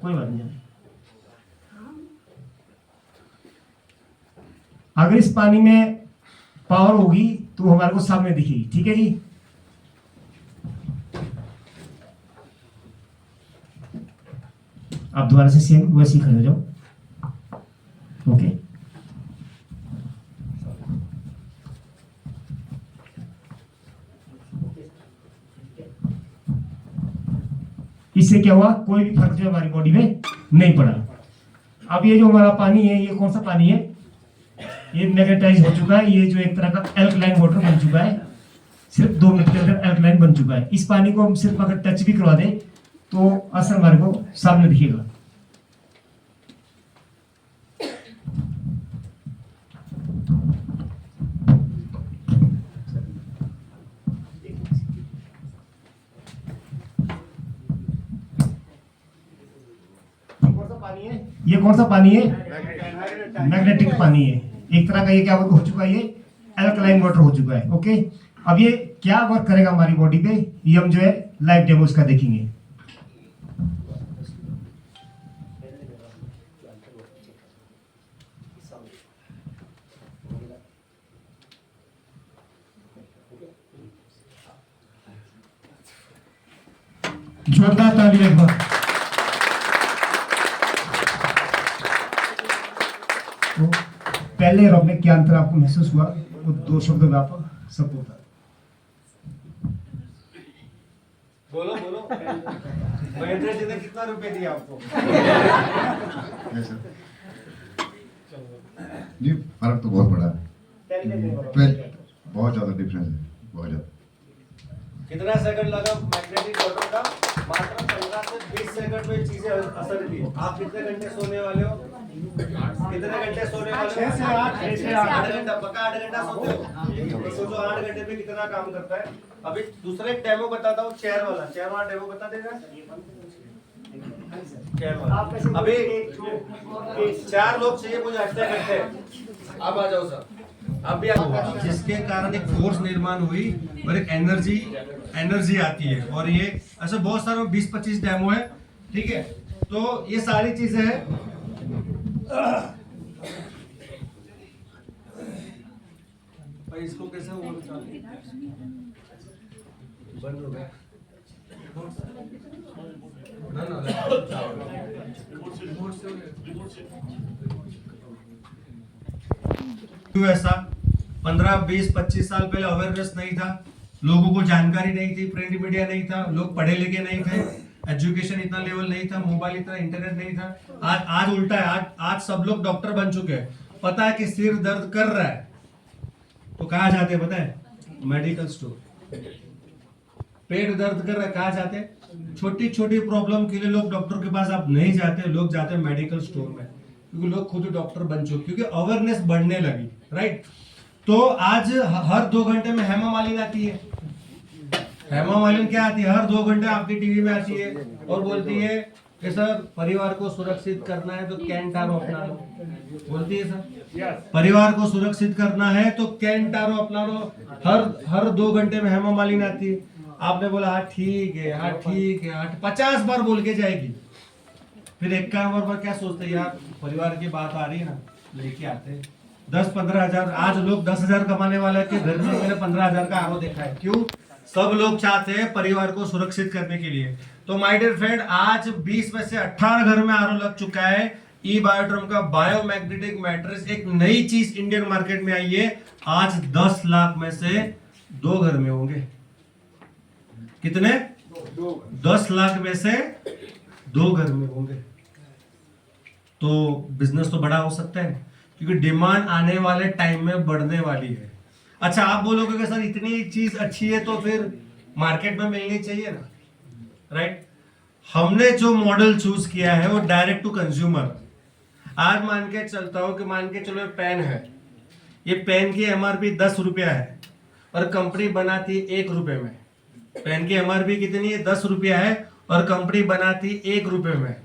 कोई बात नहीं। अगर इस पानी में पावर होगी तो हमारे को सामने दिखेगी, ठीक है जी। आप दोबारा से सेम वैसे ही खड़े हो जाओ। ओके। इससे क्या हुआ? कोई भी फर्क जो हमारी बॉडी में नहीं पड़ा। अब ये जो हमारा पानी है, ये कौन सा पानी है? ये मैग्नेटाइज हो चुका है। ये जो एक तरह का एल्कलाइन वाटर बन चुका है। सिर्फ 2 मिनट के अंदर एल्कलाइन बन चुका है। इस पानी को हम सिर्फ अगर टच भी करवा दें तो असर हमारे को सामने दिखेगा। ये कौन सा पानी है? मैग्नेटिक पानी है। एक तरह का ये क्या हो चुका है? ये एल्कलाइन वाटर हो चुका है। ओके। अब ये क्या वर्क करेगा हमारी बॉडी पे, ये हम जो है लाइव डेमो इसका देखेंगे। जोरदार ताली एक बार। एल और में क्या अंतर आपको महसूस हुआ, वो 2 शब्दों में आप सब बोलता।
बोलो बोलो। महेंद्र जी ने कितना रुपए दिया आपको?
नहीं, फर्क तो बहुत बड़ा है, बहुत ज्यादा डिफरेंस है, बहुत ज्यादा।
कितना सेकंड लगा मैग्नेटिक मोटर का? मात्र 15 से 20 सेकंड में चीजें असर की। आप कितने घंटे सोने वाले हो? कितने घंटे सोने वाले हो? 6 से 8 घंटा, पक्का 8 घंटा सोते हो? तो सोचो 8 घंटे में कितना काम करता है। अभी दूसरा एक डेमो बताता हूँ, चेयर वाला डेमो बता देगा। चेयर वाला अभी 4 लोग चाहिए मुझे हटते घंटे। अब आ जाओ सर। अभी जिसके कारण एक फोर्स निर्माण हुई और एक एनर्जी आती है। और ये ऐसे बहुत सारे 20-25 डेमो है, ठीक है। तो ये सारी चीजें हैं। भाई इसको कैसे वो बंद हो गया क्यों ऐसा? 15, 20, 25 साल पहले अवेयरनेस नहीं था, लोगों को जानकारी नहीं थी, प्रिंट मीडिया नहीं था, लोग पढ़े लिखे नहीं थे, एजुकेशन इतना लेवल नहीं था, मोबाइल इतना, इंटरनेट नहीं था। आज उल्टा है। आज सब लोग डॉक्टर बन चुके हैं। पता है कि सिर दर्द कर रहा है तो कहाँ जाते हैं पता है? Medical store. पेट दर्द कर रहा है, कहाँ जाते हैं? छोटी छोटी प्रॉब्लम के लिए लोग डॉक्टर के पास आप नहीं जाते, लोग जाते हैं मेडिकल स्टोर में, क्योंकि लोग खुद डॉक्टर बन चुके, क्योंकि अवेयरनेस बढ़ने लगी, राइट। तो आज हर 2 घंटे में हेमा मालिनी आती है। हेमा मालिनी क्या आती है? हर 2 घंटे आपकी टीवी में आती है और बोलती है कि सर परिवार को सुरक्षित करना है तो कैंटारो अपना लो। बोलती है सर परिवार को सुरक्षित करना है तो कैंटारो अपना लो। हर 2 घंटे में हेमा मालिनी आती है। आपने बोला हाँ ठीक है, हाँ ठीक है, हाँ 50 बार बोल के जाएगी। फिर 51 बार क्या सोचते हैं, यार परिवार की बात आ रही है ना, लेके आते हैं 10-15 हजार। आज लोग 10,000 कमाने वाले के घर में मैंने 15,000 का आरो देखा है। क्यों? सब लोग चाहते हैं परिवार को सुरक्षित करने के लिए। तो माय डियर फ्रेंड, आज 20 में से 18 घर में आरो लग चुका है। ई बायोट्रम का बायोमैग्नेटिक मैट्रेस एक नई चीज इंडियन मार्केट में आई है। आज 10 लाख में से 2 घर में होंगे। कितने? 10 लाख में से 2 घर में होंगे। तो बिजनेस तो बड़ा हो सकता है, क्योंकि डिमांड आने वाले टाइम में बढ़ने वाली है। अच्छा, आप बोलोगे कि सर इतनी चीज अच्छी है तो फिर मार्केट में मिलनी चाहिए ना, राइट। हमने जो मॉडल चूज किया है वो डायरेक्ट टू कंज्यूमर। आज मान के चलता हूं कि मान के चलो पेन है, ये पेन की एमआरपी 10 रुपया है और कंपनी बनाती 1 रुपए में। पेन की एमआरपी कितनी है? 10 रुपया है और कंपनी बनाती 1 रुपए में।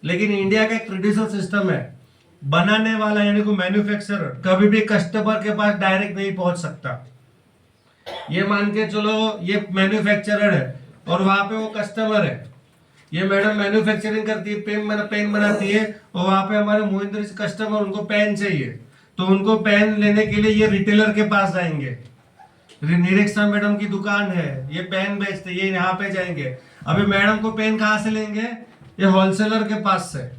लेकिन इंडिया का एक ट्रेडिशनल सिस्टम है, बनाने वाला यानी कि मैन्युफैक्चरर कभी भी कस्टमर के पास डायरेक्ट नहीं पहुंच सकता। ये मान के चलो ये मैन्युफैक्चरर है और वहां पे वो कस्टमर है। ये मैडम मैन्युफैक्चरिंग करती है, पेन बनाती है, और वहां पे हमारे मोहिंद्र जी कस्टमर, उनको पेन चाहिए तो उनको पेन लेने के लिए ये रिटेलर के पास जाएंगे। निरीक्षा मैडम की दुकान है, ये पेन बेचते, ये यहाँ पे जाएंगे। अभी मैडम को पेन कहाँ से लेंगे? ये होलसेलर के पास से।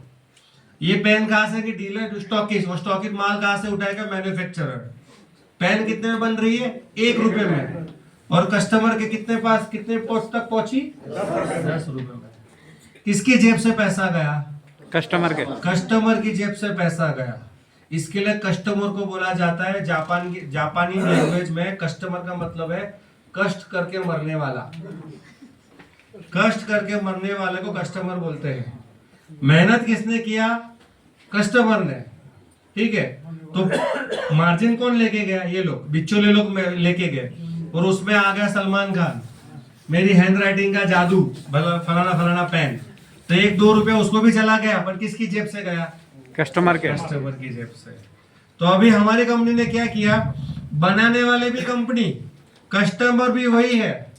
ये पेन कहाँ से? कि डीलर, स्टॉकिस्ट, और स्टॉकिस्ट माल कहाँ से उठाएगा? मैन्युफैक्चरर। पेन कितने में बन रही है? 1 रुपए में। और कस्टमर के कितने पास, कितने पोस्ट तक पहुंची? 10 रुपए में। किसकी जेब से पैसा गया?
कस्टमर के।
कस्टमर की जेब से पैसा गया। इसके लिए कस्टमर को बोला जाता है, जापानी लैंग्वेज में कस्टमर का मतलब है कष्ट करके मरने वाला। कष्ट करके मरने वाले को कस्टमर बोलते हैं। मेहनत किसने किया? कस्टमर ने, ठीक है। तो मार्जिन कौन लेके गया? ये लोग, बिचौले लोग लेके गए, और उसमें आ गया सलमान खान, मेरी हैंड राइटिंग का जादू, फलाना पेन। तो 1-2 रुपया उसको भी चला गया, पर किसकी जेब से गया?
कस्टमर के।
कस्टमर की जेब से। तो अभी हमारी कंपनी ने क्या किया? बनाने वाले भी कंपनी, कस्टमर भी वही है,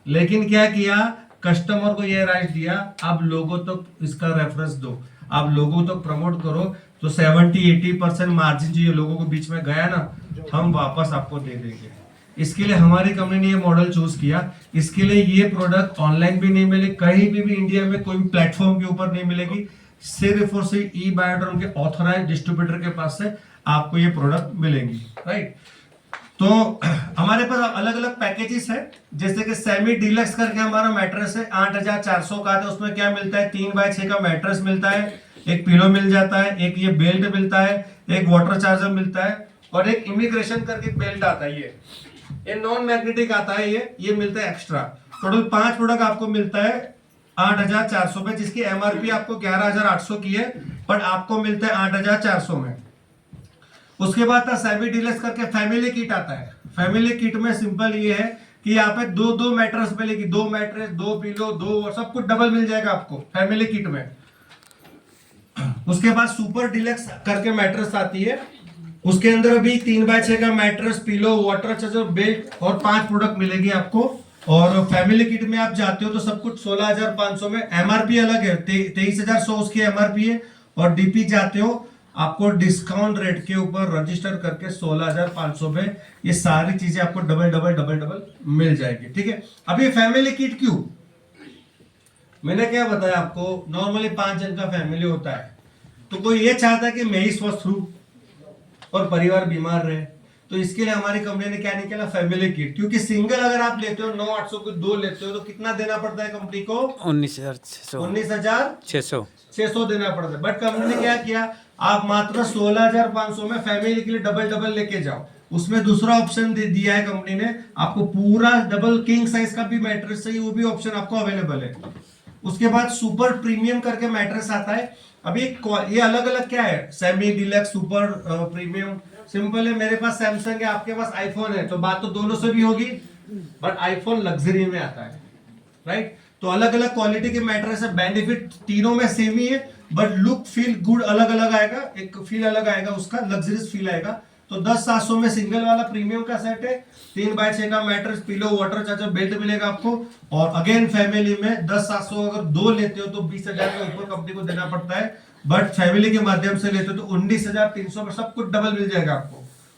लेकिन क्या किया? कस्टमर को यह राइट दिया, आप लोगों तक इसका रेफरेंस दो, आप लोगों तक प्रमोट करो, तो 70-80% मार्जिन जो ये लोगों के बीच में गया ना, हम वापस आपको दे देंगे। इसके लिए हमारी कंपनी ने ये मॉडल चूज किया। इसके लिए ये प्रोडक्ट ऑनलाइन भी नहीं मिलेगी, कहीं भी इंडिया में कोई भी प्लेटफॉर्म के ऊपर नहीं मिलेगी। सिर्फ और सिर्फ ई बायोट्रम के ऑथराइज्ड डिस्ट्रीब्यूटर के पास से आपको ये प्रोडक्ट मिलेंगी, राइट। तो हमारे पास अलग अलग पैकेजेस है, जैसे कि सेमी डिलक्स करके हमारा मैट्रेस है 8400 का आता है। उसमें क्या मिलता है, 3x6 का मैट्रेस मिलता है, एक पिलो मिल जाता है, एक ये बेल्ट मिलता है, एक वाटर चार्जर मिलता है और एक इमिग्रेशन करके बेल्ट आता है। ये नॉन मैग्नेटिक आता है, ये मिलता है एक्स्ट्रा। टोटल 5 प्रोडक्ट आपको मिलता है 8400 में, जिसकी एमआरपी आपको 11800 की है, बट आपको मिलता है 8400 में। उसके बाद था सेमी डिलक्स करके फैमिली किट आता है। फैमिली किट में सिंपल ये है कि यहाँ पे दो मैट्रेस मिलेगी, 2 मैट्रेस, 2 पिलो, 2 सब कुछ डबल मिल जाएगा आपको फैमिली किट में। उसके बाद सुपर डिलक्स करके मैट्रेस आती है, उसके अंदर भी 3x6 का mattress, pillow, water charger, belt और 5 प्रोडक्ट मिलेगी आपको। और फैमिली किट में आप जाते हो तो सब कुछ 16500 में, एमआरपी अलग है, 23100 उसकी एमआरपी है। और डीपी जाते हो आपको डिस्काउंट रेट के ऊपर रजिस्टर करके 16500 में ये सारी चीजें आपको डबल मिल जाएगी, ठीक है। अब ये फैमिली किट क्यों, मैंने क्या बताया आपको, नॉर्मली 5 जन का फैमिली होता है, तो कोई ये चाहता है कि मैं ही स्वस्थ हूं और परिवार बीमार रहे, तो इसके लिए हमारी कंपनी ने क्या निकाला, फैमिली किट। क्योंकि सिंगल अगर आप लेते हो 9800 को 2 लेते हो तो कितना देना पड़ता है कंपनी को, 19600 देना पड़ता है। बट कंपनी ने क्या किया, आप मात्र 16500 में फैमिली के लिए डबल लेके जाओ। उसमें दूसरा ऑप्शन दे दिया है कंपनी ने, आपको पूरा डबल किंग साइज का भी मैट्रेस चाहिए, वो भी ऑप्शन आपको अवेलेबल है। उसके बाद सुपर प्रीमियम करके मैट्रेस आता है। अभी ये अलग अलग क्या है, semi deluxe, super premium, simple है। मेरे पास सैमसंग है, आपके पास आईफोन है, तो बात तो दोनों से भी होगी, बट आईफोन लग्जरी में आता है, राइट। तो अलग अलग क्वालिटी के मैट्रेस है, बेनिफिट तीनों में सेम ही है, बट लुक फील गुड अलग अलग आएगा, एक फील अलग आएगा उसका, लग्जरियस फील आएगा। तो 10700 में सिंगल वाला प्रीमियम का सेट है, 3x6 का mattress, pillow, water charger, belt मिलेगा आपको। और अगेन फैमिली में 10700 अगर 2 लेते हो तो 20000 के ऊपर कंपनी को देना पड़ता है, बट फैमिली के माध्यम से लेते हो तो 19300 में सब कुछ डबल मिल जाएगा आपको,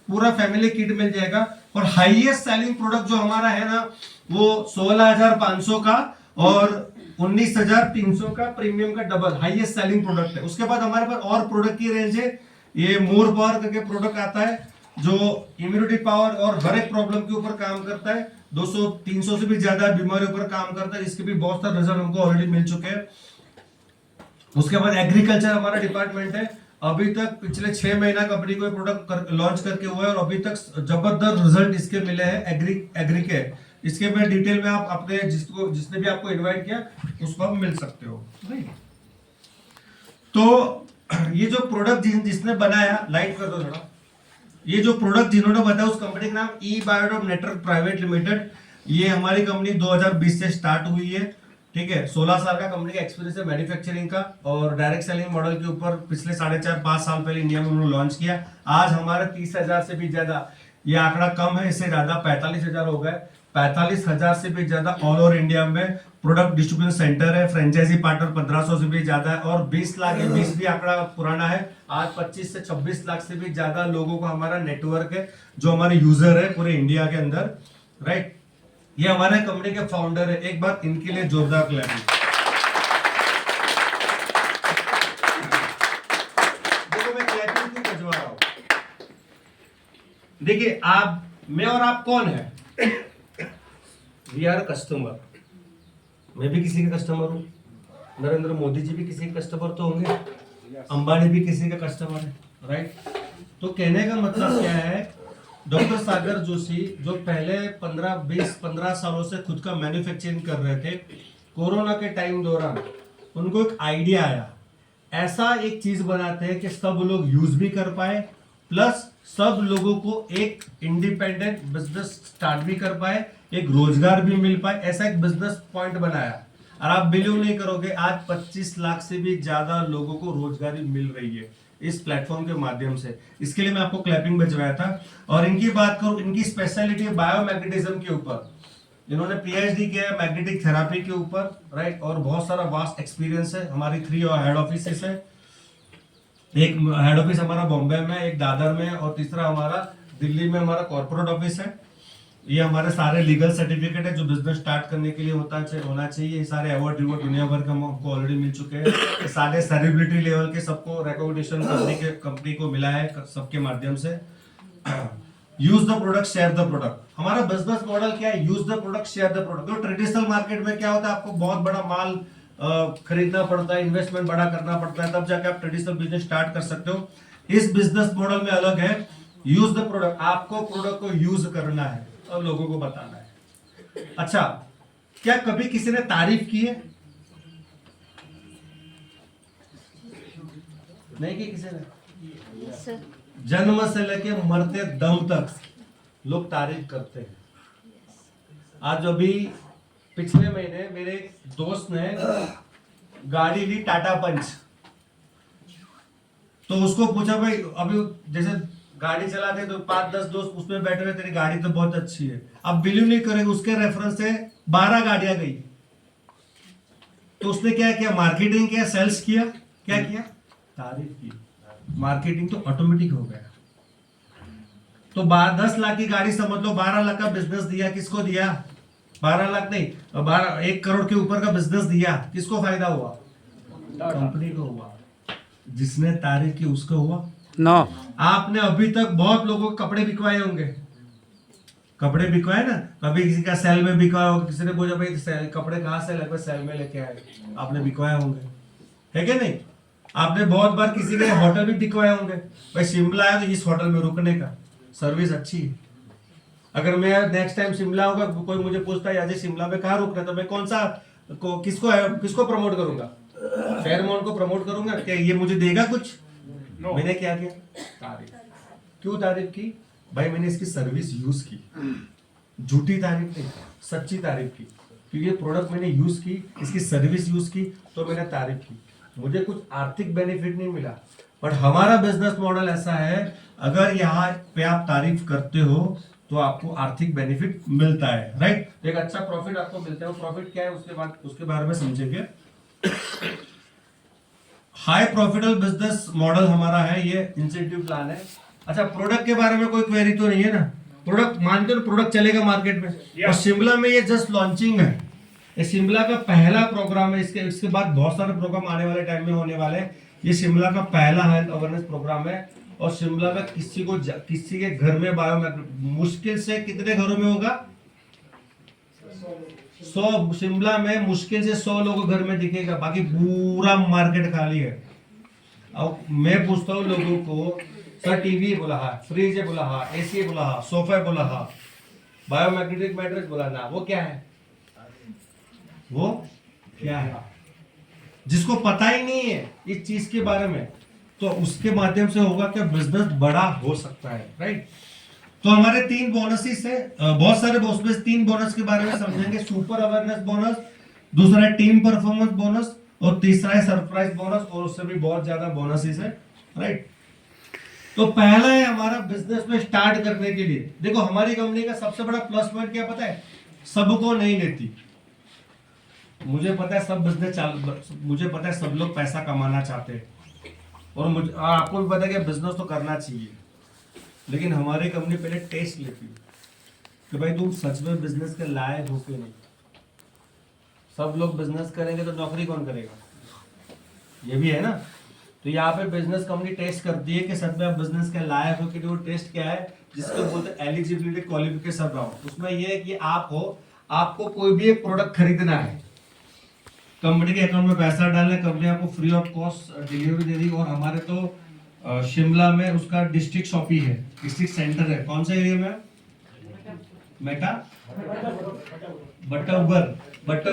पूरा फैमिली किट मिल जाएगा। और हाईएस्ट सेलिंग प्रोडक्ट जो हमारा है ना, वो 16500 का और 19300 का प्रीमियम का डबल हाईएस्ट सेलिंग प्रोडक्ट है। उसके बाद हमारे पास और प्रोडक्ट की रेंज है, ये मोर पावर करके प्रोडक्ट आता है जो इम्यूनिटी पावर और हर एक प्रॉब्लम के ऊपर काम करता है, 200-300 से भी ज्यादा बीमारी ऊपर काम करता है, इसके भी बहुत सारे रिजल्ट हमको ऑलरेडी मिल चुके हैं। उसके बाद एग्रीकल्चर हमारा डिपार्टमेंट है, अभी तक पिछले 6 महीना कंपनी को प्रोडक्ट लॉन्च करके हुआ है और अभी तक जबरदस्त रिजल्ट इसके मिले हैं एग्री के। इसके में डिटेल में आप अपने जिसने भी आपको इनवाइट किया उसको आप मिल सकते हो। तो ये जो प्रोडक्ट जिसने बनाया, लाइट कर दो थोड़ा, ये जो प्रोडक्ट जिन्होंने बताया उस कंपनी का नाम ई बायोडॉप नेटवर्क प्राइवेट लिमिटेड। ये हमारी कंपनी 2020 से स्टार्ट हुई है, ठीक है। 16 साल का कंपनी का एक्सपीरियंस है मैन्युफैक्चरिंग का, और डायरेक्ट सेलिंग मॉडल के ऊपर पिछले 4.5-5 साल पहले इंडिया में उन्होंने लॉन्च किया। आज हमारे 30,000 से भी ज्यादा, ये आंकड़ा कम है, इससे ज्यादा 45,000 हो गए, 45,000 से भी ज्यादा ऑल ओवर इंडिया में प्रोडक्ट डिस्ट्रीब्यूशन सेंटर है। फ्रेंचाइजी पार्टनर 1500 से भी ज्यादा है, और 20 लाख, 20 भी आंकड़ा पुराना है, आज 25 से 26 लाख से भी ज्यादा लोगों का हमारा नेटवर्क है जो हमारे यूजर है पूरे इंडिया के अंदर, राइट। ये हमारे कंपनी के फाउंडर है, एक बार इनके लिए जोरदार क्लैपिंग। देखो मैं क्लैपिंग क्यों बजवा रहा हूं, देखिए आप, मैं और आप कौन है, वी आर कस्टमर। मैं भी किसी का कस्टमर हूँ, नरेंद्र मोदी जी भी किसी के कस्टमर तो होंगे, अंबानी भी किसी का कस्टमर है, राइट। तो कहने का मतलब क्या है, डॉक्टर सागर जोशी जो पहले 15 सालों से खुद का मैन्युफैक्चरिंग कर रहे थे, कोरोना के टाइम दौरान उनको एक आइडिया आया, ऐसा एक चीज बनाते हैं कि सब लोग यूज भी कर पाए, प्लस सब लोगों को एक इंडिपेंडेंट बिजनेस स्टार्ट भी कर पाए, एक रोजगार भी मिल पाए, ऐसा एक बिजनेस पॉइंट बनाया। और आप बिलीव नहीं करोगे, आज 25 लाख से भी ज्यादा लोगों को रोजगारी मिल रही है इस प्लेटफॉर्म के माध्यम से। इसके लिए मैं आपको क्लैपिंग बजवाया था। और इनकी बात करूं, इनकी स्पेशलिटी बायोमैग्नेटिज्म के ऊपर, इन्होंने पीएचडी किया है मैग्नेटिक थेरापी के ऊपर, राइट। और बहुत सारा वास्ट एक्सपीरियंस है। हमारी 3 हेड ऑफिस है, एक हेड ऑफिस हमारा बॉम्बे में, एक दादर में, और तीसरा हमारा दिल्ली में हमारा कॉर्पोरेट ऑफिस है। ये हमारे सारे लीगल सर्टिफिकेट है जो बिजनेस स्टार्ट करने के लिए होना चाहिए। ये सारे अवार्ड रिवॉर्ड दुनिया भर का हमको ऑलरेडी मिल चुके हैं। ये सारे सेलिब्रिटी लेवल के सबको रिकॉग्निशन कंपनी को मिला है सबके माध्यम से। Use the product share the product, हमारा बिजनेस मॉडल क्या है? Use the product share the product. तो ट्रेडिशनल मार्केट में क्या होता है, आपको बहुत बड़ा माल खरीदना पड़ता है, इन्वेस्टमेंट बड़ा करना पड़ता है, तब जाके आप ट्रेडिशनल बिजनेस स्टार्ट कर सकते हो। इस बिजनेस मॉडल में अलग है, यूज द प्रोडक्ट, आपको प्रोडक्ट को यूज करना है और लोगों को बताना है। अच्छा, क्या कभी किसी ने तारीफ की है? नहीं की किसी ने?
सर
जन्म से लेके मरते दम तक लोग तारीफ करते हैं। आज अभी पिछले महीने मेरे एक दोस्त ने गाड़ी ली टाटा पंच, तो उसको पूछा भाई अभी जैसे गाड़ी चलाते तो 5-10 दोस्त उसमें बैठे हुए, तेरी गाड़ी तो बहुत अच्छी है। अब बिलीव नहीं करेंगे, उसके रेफरेंस से 12 गाड़ियां गई। तो उसने क्या किया? मार्केटिंग किया, सेल्स किया, क्या किया? तारीफ की। मार्केटिंग तो ऑटोमेटिक हो गया। तो 10 लाख की गाड़ी समझ लो, 12 लाख का बिजनेस दिया। किसको दिया? 12 लाख नहीं, 1 करोड़ के ऊपर का बिजनेस दिया। किसको फायदा हुआ? कंपनी को हुआ। जिसने तारीफ की उसको हुआ।
नो।
आपने अभी तक बहुत लोगों के कपड़े बिकवाए होंगे, कपड़े बिकवाए ना, कभी किसी का सेल में बिकवाया होगा, किसी ने बोला भाई कपड़े कहाँ से लेकर सेल में लेके आए, आपने बिकवाए होंगे, है क्या नहीं? आपने बहुत बार किसी के होटल भी बिकवाए होंगे, भाई शिमला है तो इस होटल में रुकने का सर्विस अच्छी है। अगर मैं नेक्स्ट टाइम शिमला होगा, कोई मुझे पूछता है अजय शिमला में कहाँ रुकना, तो मैं कौन सा किसको प्रमोट करूंगा? फेयरमोन को प्रमोट करूंगा? क्या ये मुझे देगा कुछ? मैंने क्या किया? तारीफ। क्यों तारीफ की? भाई मैंने इसकी सर्विस यूज की, झूठी तारीफ नहीं, सच्ची तारीफ की, क्योंकि ये प्रोडक्ट मैंने यूज की, इसकी सर्विस यूज की, तो मैंने तारीफ की। मुझे कुछ आर्थिक बेनिफिट नहीं मिला, बट हमारा बिजनेस मॉडल ऐसा है, अगर यहाँ पे आप तारीफ करते हो तो आपको आर्थिक बेनिफिट मिलता है, राइट? तो एक अच्छा प्रॉफिट आपको मिलता है। वो प्रॉफिट क्या है उसके बारे में समझेंगे। हाई प्रॉफिटेबल बिजनेस मॉडल हमारा है, ये इंसेंटिव प्लान है। अच्छा, प्रोडक्ट के बारे में कोई क्वेरी तो नहीं है ना? प्रोडक्ट मानते हो प्रोडक्ट चलेगा मार्केट में, और शिमला में ये जस्ट लॉन्चिंग है। ये शिमला का पहला प्रोग्राम है, इसके बाद बहुत सारे प्रोग्राम आने वाले टाइम में होने वाले हैं। ये शिमला का पहला हेल्थ अवेयरनेस प्रोग्राम है, और शिमला में किसी के घर में मुश्किल से कितने घरों में होगा? 100। शिमला में मुश्किल से 100 लोगों घर में दिखेगा, बाकी पूरा मार्केट खाली है। अब मैं पूछता हूँ लोगों को, सर टीवी बोला हाँ, फ्रिज है बोला हाँ, एसी बोला हाँ, सोफा बोला हाँ, बायोमैग्नेटिक मैट्रेस बोला ना, वो क्या है? वो क्या है? जिसको पता ही नहीं है इस चीज के बारे में, तो उसके माध्यम से होगा कि बिजनेस बड़ा हो सकता है, राइट? तो हमारे 3 बोनसेस है, बहुत सारे बोनस, 3 बोनस के बारे में समझेंगे। सुपर अवेयरनेस बोनस, दूसरा है टीम परफॉर्मेंस बोनस, और तीसरा है सरप्राइज बोनस, और उससे भी बहुत ज्यादा बोनसेस है, राइट? तो पहला है हमारा बिजनेस में स्टार्ट करने के लिए। देखो हमारी कंपनी का सबसे बड़ा प्लस पॉइंट क्या पता है? सबको नहीं लेती। मुझे पता है सब बिजनेस मुझे पता है सब लोग पैसा कमाना चाहते हैं, और मुझे आपको भी पता है कि बिजनेस तो करना चाहिए, लेकिन हमारी कंपनी पहले टेस्ट लेती है कि भाई तुम सच में बिजनेस के लायक हो कि नहीं। सब लोग बिजनेस करेंगे तो नौकरी कौन करेगा? ये भी है ना। तो यहाँ पे बिजनेस कंपनी टेस्ट करती है कि सच में आप बिजनेस के लायक हो कि नहीं। वो टेस्ट क्या है? जिसको बोलते हैं एलिजिबिलिटी क्वालिफिकेशन राउंड। उसमें यह है कि आपको कोई भी एक प्रोडक्ट खरीदना है, कंपनी के अकाउंट में पैसा डालना, कंपनी आपको फ्री ऑफ कॉस्ट डिलीवरी दे देगी। और हमारे तो शिमला में उसका डिस्ट्रिक्ट शॉपी है, डिस्ट्रिक्ट सेंटर है। कौन सा एरिया में? मेटा बट्टा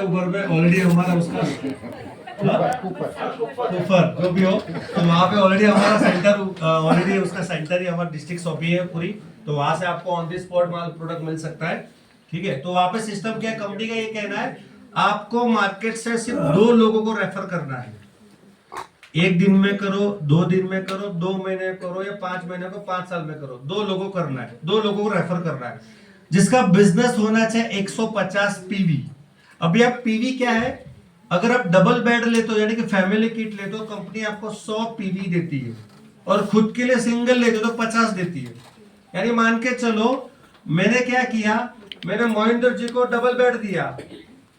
उबर में ऑलरेडी हमारा उसका ऊपर जो भी हो, तो वहाँ पे ऑलरेडी हमारा सेंटर, ऑलरेडी उसका सेंटर ही हमारा डिस्ट्रिक्ट शॉपी है पूरी। तो वहां से आपको ऑन द स्पॉट माल प्रोडक्ट मिल सकता है, ठीक है? तो वहां पे सिस्टम क्या है? कंपनी का ये कहना है आपको मार्केट से सिर्फ 2 लोगों को रेफर करना है। 1 दिन में करो, 2 दिन में करो, 2 महीने करो, या 5 महीने को, 5 साल में करो, 2 लोगों को करना है, 2 लोगों को रेफर करना है, जिसका बिजनेस होना चाहिए 150 पीवी। अभी आप पीवी क्या है? अगर आप डबल बेड लेते हो यानी कि फैमिली किट लेते हो, कंपनी आपको 100 पीवी देती है, और खुद के लिए सिंगल लेते हो तो 50 देती है। यानी मान के चलो मैंने क्या किया, मैंने मोहिंदर जी को डबल बेड दिया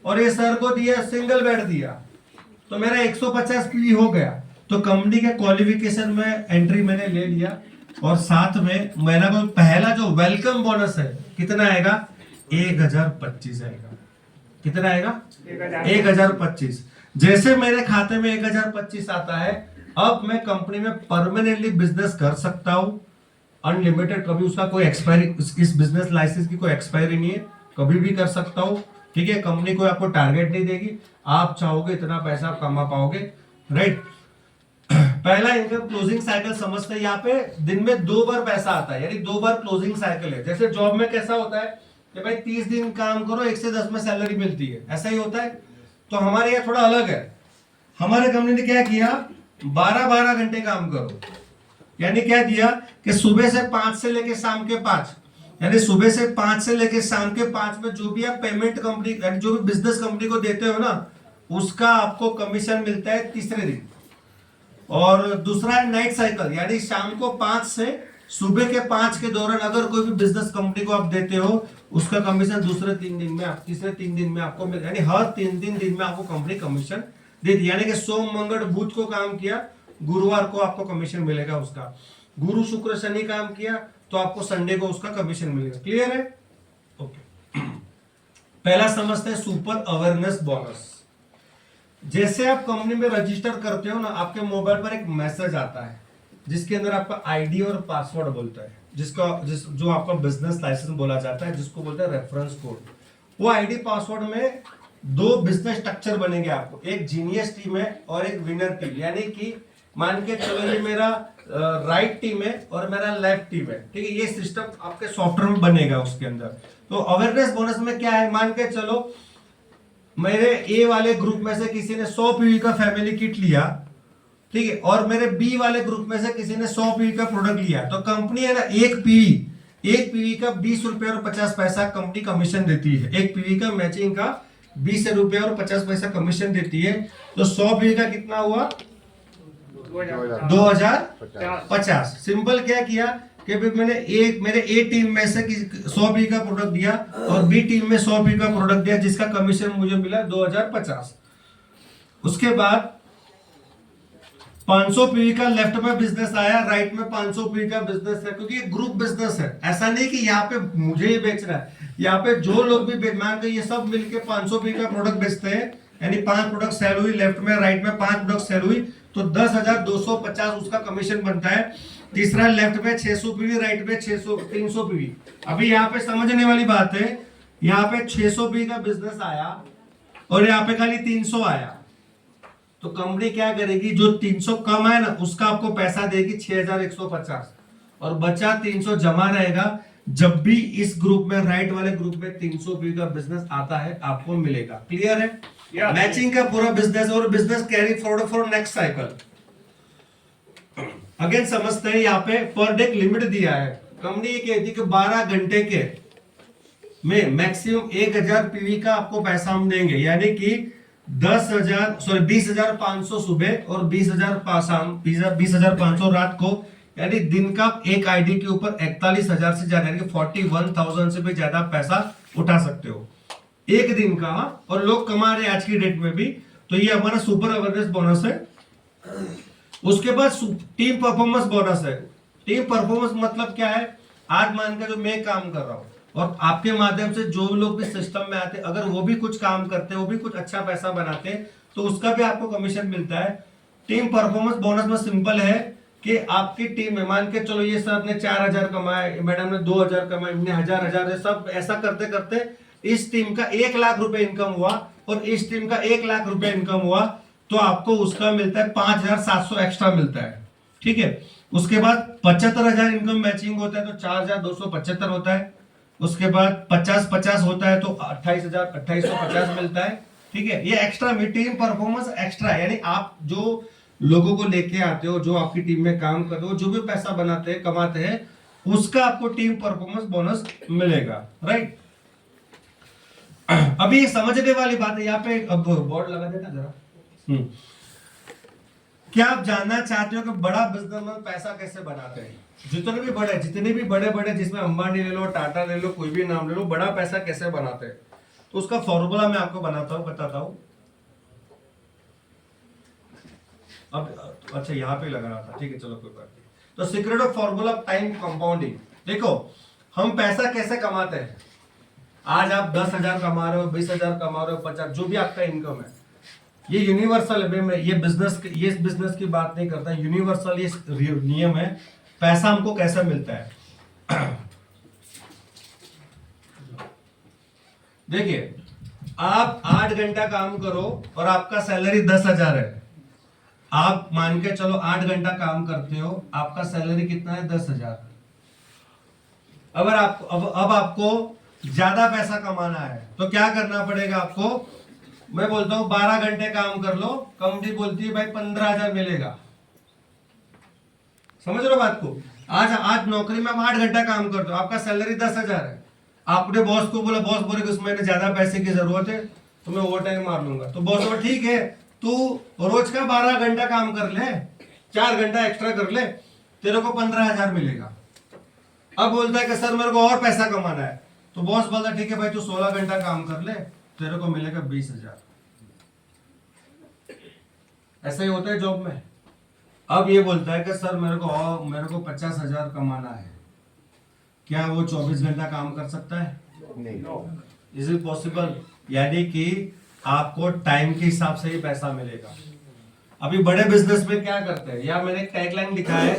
और ये सर को दिया सिंगल बेड दिया, तो मेरा 150 पीवी हो गया। तो कंपनी के क्वालिफिकेशन में एंट्री मैंने ले लिया और साथ में मेरा को पहला जो वेलकम बोनस है कितना आएगा, 1025 आएगा। कितना आएगा, 1025। जैसे मेरे खाते में 1025 आता है, अब मैं कंपनी में परमानेंटली बिजनेस कर सकता हूं अनलिमिटेड। कभी उसका कोई एक्सपायरी, इस बिजनेस लाइसेंस की कोई एक्सपायरी नहीं है, कभी भी कर सकता हूं। ठीक है, कंपनी कोई आपको टारगेट नहीं देगी, आप चाहोगे इतना पैसा आप कमा पाओगे, राइट। पहला इनकम क्लोजिंग साइकिल समझते हैं। यहाँ पे दिन में 2 बार पैसा आता है, यानी 2 बार क्लोजिंग साइकिल है। जैसे जॉब में कैसा होता है कि भाई 30 दिन काम करो, 1 से 10 में सैलरी मिलती है, ऐसा ही होता है। तो हमारे यहाँ थोड़ा अलग है। हमारे कंपनी ने क्या किया, 12-12 घंटे काम करो, यानी क्या दिया कि सुबह से 5 से लेके शाम के 5, यानी सुबह से 5 से लेके शाम के 5 में जो भी आप पेमेंट कंपनी, जो भी बिजनेस कंपनी को देते हो ना, उसका आपको कमीशन मिलता है तीसरे दिन। और दूसरा है नाइट साइकिल, यानी शाम को 5 से सुबह के 5 के दौरान अगर कोई भी बिजनेस कंपनी को आप देते हो, उसका कमीशन दूसरे 3 दिन में, तीसरे 3 दिन में आपको मिल, यानी हर 3 दिन में आपको कंपनी कमीशन देती है। यानी कि सोम मंगल बुध को काम किया, गुरुवार को आपको कमीशन मिलेगा उसका। गुरु शुक्र शनि काम किया तो आपको संडे को उसका कमीशन मिलेगा। क्लियर है? ओके। पहला समझते हैं सुपर अवेयरनेस बोनस। जैसे आप कंपनी में रजिस्टर करते हो ना, आपके मोबाइल पर एक मैसेज आता है जिसके अंदर आपका आईडी और पासवर्ड बोलता है, जो आपका बिजनेस लाइसेंस बोला जाता है, जिसको बोलते हैं रेफरेंस कोड। वो आईडी पासवर्ड में 2 बिजनेस स्ट्रक्चर बनेंगे आपको, एक जीनियस टीम है और एक विनर टीम। यानी कि मान के चलो ये मेरा राइट टीम है और मेरा लेफ्ट टीम है, ठीक है। ये सिस्टम आपके सॉफ्टवेयर में बनेगा उसके अंदर। तो अवेयरनेस बोनस में क्या है, मान के चलो मेरे ए वाले ग्रुप में से किसी ने 100 पीवी का फैमिली किट लिया, ठीक है, और मेरे बी वाले ग्रुप में से किसी ने 100 पीवी का प्रोडक्ट लिया, तो कंपनी है ना एक पीवी का 20 रुपए और 50 पैसा कंपनी कमीशन देती है। एक पीवी का मैचिंग का 20 रुपए और 50 पैसा कमीशन देती है। तो 100 पीवी का कितना हुआ, 2050। सिंपल क्या किया कि मैंने मेरे ए टीम में से 100 पी का प्रोडक्ट दिया और बी टीम में 100 पी का प्रोडक्ट दिया, जिसका कमीशन मुझे मिला 2050। उसके बाद 500 पी का लेफ्ट में बिजनेस आया, राइट में 500 पी का बिजनेस है, क्योंकि ये ग्रुप बिजनेस है। ऐसा नहीं कि यहाँ पे मुझे ही बेचना है, यहाँ पे जो लोग भी मान के ये सब मिलके 500 पी का प्रोडक्ट बेचते हैं, यानी 5 प्रोडक्ट सेल हुई, लेफ्ट में राइट में 5 प्रोडक्ट सेल हुई, तो 10,250 उसका कमीशन बनता है। तीसरा लेफ्ट में 600 पीवी, राइट में 300 पीवी। अभी यहाँ पे समझने वाली बात है, यहाँ पे 600 पीवी का बिजनेस आया और यहाँ पे खाली 300 आया, तो कंपनी क्या करेगी, जो 300 कम है ना उसका आपको पैसा देगी 6,150 और बचा 300 जमा रहेगा। जब भी इस ग्रुप में, राइट वाले ग्रुप में 300 पीवी का बिजनेस आता है आपको मिलेगा। क्लियर है? मैचिंग का पूरा बिजनेस और business carry forward for next cycle. Again समझते हैं, यहाँ पे पर डे लिमिट दिया है। कंपनी ये कहती है कि 12 घंटे के में मैक्सिमम 1000 पीवी का आपको पैसा हम देंगे, यानी कि 20,500 सुबह और 20,500 रात को, यानी दिन का एक आईडी के ऊपर 41,000 से ज्यादा, यानी 41,000 से भी ज्यादा पैसा उठा सकते हो एक दिन का। और लोग कमा रहे हैं आज की डेट में भी। तो ये हमारा सुपर अवेयरनेस बोनस है। उसके बाद टीम परफॉर्मेंस बोनस है। टीम परफॉर्मेंस मतलब क्या है, आज मान के जो मैं काम कर रहा हूं और आपके माध्यम से जो लोग भी सिस्टम में आते, अगर वो भी कुछ काम करते, वो भी कुछ अच्छा पैसा बनाते हैं, तो उसका भी आपको कमीशन मिलता है। टीम परफॉर्मेंस बोनस में सिंपल है कि आपकी टीम में, मान के चलो ये सर ने 4,000 कमाए, मैडम ने 2,000 कमाए, इनने 1,000 सब ऐसा करते करते इस टीम का 1 लाख रुपए इनकम हुआ और इस टीम का 1 लाख रुपए इनकम हुआ, तो आपको उसका मिलता है 5,700 एक्स्ट्रा मिलता है। ठीक है। उसके बाद 75,000 इनकम मैचिंग होता है तो 4,275 होता है। उसके बाद 50-50 होता है तो 28,250 मिलता है। ठीक है। ये एक्स्ट्रा टीम परफॉर्मेंस एक्स्ट्रा, यानी आप जो लोगों को लेके आते हो, जो आपकी टीम में काम करते हो, जो भी पैसा बनाते हैं, कमाते हैं, उसका आपको टीम परफॉर्मेंस बोनस मिलेगा। राइट। अभी समझने वाली बात है, यहाँ पे अब बोर्ड लगा देना जरा। क्या आप जानना चाहते हो कि बड़ा बिजनेसमैन पैसा कैसे बनाते हैं? जितने भी बड़े बड़े जिसमें अंबानी ले लो, टाटा ले लो, कोई भी नाम ले लो, बड़ा पैसा कैसे बनाते हैं तो उसका फॉर्मूला मैं आपको बताता हूं। अब अच्छा यहाँ पे लगा रहा था, ठीक है चलो कोई बात नहीं। तो secret of formula time compounding, देखो हम पैसा कैसे कमाते हैं। आज आप 10,000 कमा रहे हो, 20,000 कमा रहे हो, 50, जो भी आपका इनकम है, ये यूनिवर्सल है। मैं ये बिजनेस की बात नहीं करता, यूनिवर्सल ये नियम है। पैसा हमको कैसे मिलता है देखिए, आप 8 घंटा काम करो और आपका सैलरी 10,000 है। आप मान के चलो 8 घंटा काम करते हो, आपका सैलरी कितना है? 10,000। अगर आप अब आपको ज्यादा पैसा कमाना है तो क्या करना पड़ेगा आपको? मैं बोलता हूं 12 घंटे काम कर लो, कंपनी बोलती है भाई 15,000 मिलेगा। समझ रहे हो बात को? आज नौकरी में आप 8 घंटा काम करते हो, आपका सैलरी 10,000 है। आपने बॉस को बोला, बॉस बोले कि उस महीने ज्यादा पैसे की जरूरत है तो मैं ओवर टाइम मार लूंगा। तो बॉस बोला ठीक है, तू रोज का 12 घंटा काम कर ले, 4 घंटा एक्स्ट्रा कर ले, तेरे को 15,000 मिलेगा। अब बोलता है कि सर मेरे को और पैसा कमाना है, तो बॉस बोलता है ठीक है भाई तू 16 घंटा काम कर ले, तेरे को मिलेगा 20,000। ऐसा ही होता है जॉब में। अब ये बोलता है कि सर मेरे को 50,000 कमाना है, क्या वो 24 घंटा काम कर सकता है? नहीं। Is it possible? यानी कि आपको टाइम के हिसाब से ही पैसा मिलेगा। अभी बड़े बिजनेस में क्या करते हैं, या मैंने एक टैगलाइन लिखा है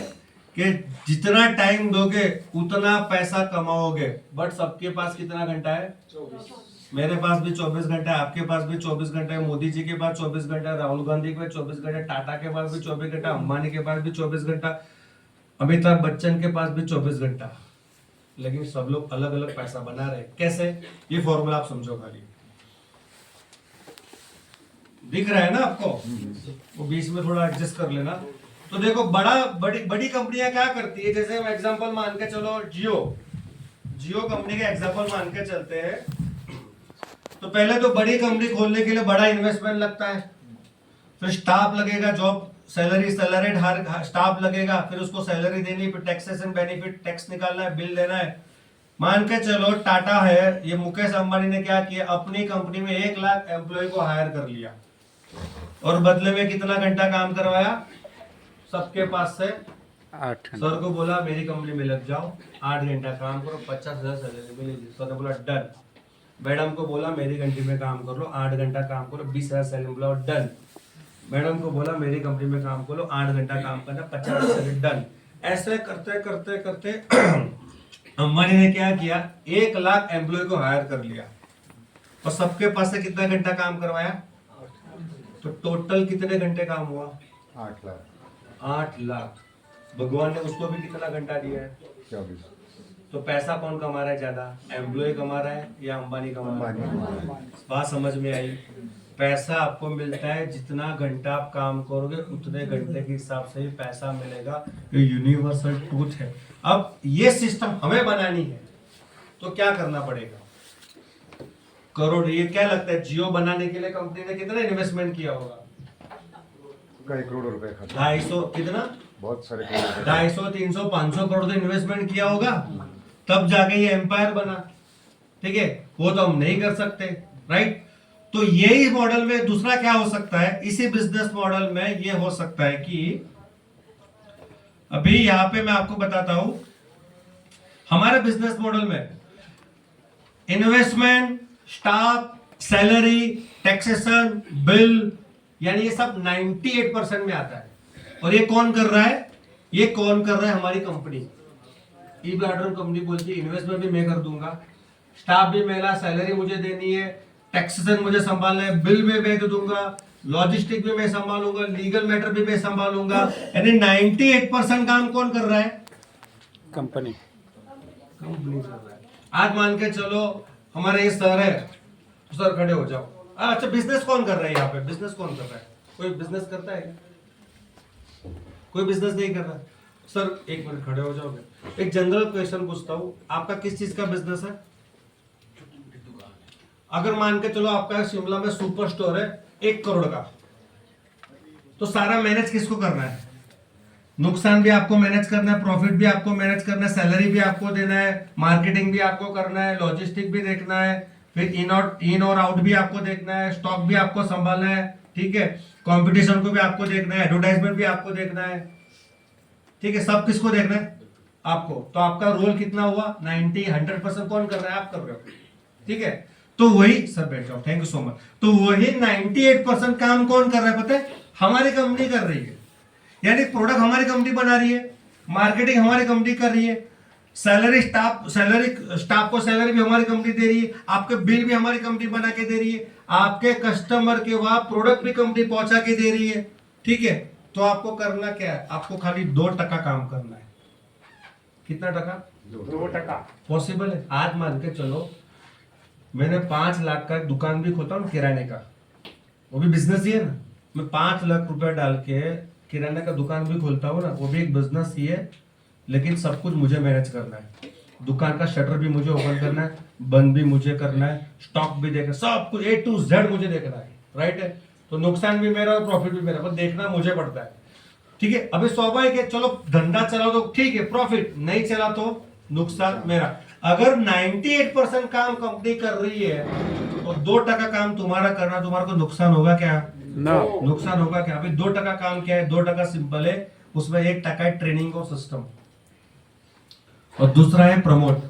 कि जितना टाइम दोगे उतना पैसा कमाओगे, बट सबके पास कितना घंटा है? 24। मेरे पास भी 24 घंटा है, आपके पास भी 24 घंटा है, मोदी जी के पास 24 घंटा है, राहुल गांधी के पास 24 घंटा, टाटा के पास भी 24 घंटा, अंबानी के पास भी 24 घंटा, अमिताभ बच्चन के पास भी 24 घंटा। लेकिन सब लोग अलग अलग पैसा बना रहे। कैसे? ये फॉर्मूला आप समझो खाली। दिख रहा है ना आपको? वो बीच में थोड़ा एडजस्ट कर लेना। तो देखो बड़ी कंपनियां क्या करती है, जैसे हम एग्जांपल मान के चलो जियो कंपनी का एग्जांपल मान के चलते हैं। तो पहले तो बड़ी कंपनी खोलने के लिए बड़ा इन्वेस्टमेंट लगता है, फिर स्टाफ लगेगा, जॉब सैलरीड हर स्टाफ लगेगा, फिर उसको सैलरी देनी, फिर टैक्सेशन बेनिफिट, टैक्स निकालना है, बिल देना है। मान के चलो टाटा है, ये मुकेश अंबानी ने क्या किया, अपनी कंपनी में 1 लाख एम्प्लॉय को हायर कर लिया और बदले में कितना घंटा काम करवाया? सबके पास से
8
सर को बोला मेरी कंपनी में लग जाओ, 8 घंटा काम करो, 50,000 सैलरी मिलेगी। सर ने बोला डन। मैडम को बोला मेरी कंपनी में काम कर लो, 8 घंटा काम करो, 20,000 सैलरी, बोला डन। मैडम को बोला मेरी कंपनी में काम करो, 8 घंटा काम करना, 50,000 सैलरी, डन। ऐसे करते करते करते अंबानी ने क्या किया, 1 लाख एम्प्लॉय को हायर कर लिया और सबके पास से कितना घंटा काम करवाया? तो टोटल कितने घंटे काम हुआ? 8 लाख। भगवान ने उसको भी कितना घंटा दिया है?
24।
तो पैसा कौन कमा रहा है ज्यादा, एम्प्लॉय कमा रहा है या अंबानी कमा रहा है? बात समझ में आई? पैसा आपको मिलता है जितना घंटा आप काम करोगे उतने घंटे के हिसाब से ही पैसा मिलेगा। ये यूनिवर्सल ट्रूथ है। अब ये सिस्टम हमें बनानी है तो क्या करना पड़ेगा? करोड़। ये क्या लगता है जियो बनाने के लिए कंपनी ने कितना इन्वेस्टमेंट किया होगा?
1 करोड़ रुपए खर्च।
250 कितना?
बहुत सारे करोड़।
250, 300, 500 करोड़ तो इन्वेस्टमेंट किया होगा, तब जाके ये एम्पायर बना। ठीक है, वो तो हम नहीं कर सकते, राइट? तो यही मॉडल में दूसरा क्या हो सकता है, इसी बिजनेस मॉडल में ये हो सकता है कि अभी यहां पे मैं आपको बताता हूं, हमारे बिजनेस मॉडल में investment, staff, salary, taxation, bill, यानी ये सब 98% में आता है। और ये कौन कर रहा है? ये कौन कर रहा है? हमारी कंपनी ई प्लेटफॉर्म कंपनी बोलती है इन्वेस्टमेंट भी मैं कर दूंगा, स्टाफ भी मेरा, सैलरी मुझे देनी है, टैक्सेशन मुझे संभालना है, बिल भी मैं दे दूंगा, लॉजिस्टिक भी मैं संभालूंगा, लीगल मैटर भी मैं संभालूंगा। यानी 98% काम कौन कर रहा है?
कंपनी
कंपनी कर रहा है। आज मान के चलो हमारे ये सर है, तो सर खड़े हो जाओ। अच्छा, बिजनेस कौन कर रहा है यहाँ पे? बिजनेस कौन कर रहा है? कोई बिजनेस करता है? कोई बिजनेस नहीं कर रहा। सर 1 मिनट खड़े हो जाओगे? एक जनरल क्वेश्चन पूछता हूँ, आपका किस चीज का बिजनेस है? अगर मान के चलो आपका शिमला में सुपर स्टोर है 1 करोड़ का, तो सारा मैनेज किसको करना है? नुकसान भी आपको मैनेज करना है, प्रॉफिट भी आपको मैनेज करना है, सैलरी भी आपको देना है, मार्केटिंग भी आपको करना है, लॉजिस्टिक भी देखना है, फिर इन और आउट भी आपको देखना है, स्टॉक भी आपको संभालना है, ठीक है, कंपटीशन को भी आपको देखना है, एडवर्टाइजमेंट भी आपको देखना है, ठीक है, सब किसको देखना है? आपको। तो आपका रोल कितना हुआ? 90-100% कौन कर रहा है? आप कर रहे हो, ठीक है। तो वही सर, बैठ जाओ, थैंक यू सो मच। तो वही 98% काम कौन कर रहा है पता है? हमारी कंपनी कर रही है। यानी प्रोडक्ट हमारी कंपनी बना रही है, मार्केटिंग हमारी कंपनी कर रही है, स्टाफ को सैलरी भी हमारी कंपनी दे रही है, आपके बिल भी हमारी कंपनी बना के दे रही है, आपके कस्टमर के वहां प्रोडक्ट भी कंपनी पहुंचा के दे रही है, ठीक है। तो आपको करना क्या है? आपको खाली 2% काम करना है। कितना टका?
2%।
पॉसिबल है? आज मान के चलो मैंने 5 लाख का दुकान भी खोता हूँ किराने का, वो भी बिजनेस ही है ना। मैं 5 लाख रुपए डाल के किराने का दुकान भी खोलता हूँ ना, वो भी एक बिजनेस ही है, लेकिन सब कुछ मुझे मैनेज करना है। दुकान का शटर भी मुझे ओपन करना है, बंद भी मुझे करना है, स्टॉक भी देखना, सब कुछ A to Z मुझे देखना है, राइट है। तो नुकसान भी मेरा और प्रॉफिट भी मेरा, पर देखना मुझे पड़ता है, ठीक है। अभी स्वाभाविक है, चलो धंधा चला तो ठीक है, प्रॉफिट, नहीं चला तो नुकसान मेरा। अगर 98% काम कंपनी कर रही है और 2% काम तुम्हारा करना, तुम्हारा को नुकसान होगा क्या?
No.
नुकसान होगा क्या? अभी 2% काम क्या है? 2% सिंपल है, उसमें 1% है ट्रेनिंग और सिस्टम, और दूसरा है प्रमोट।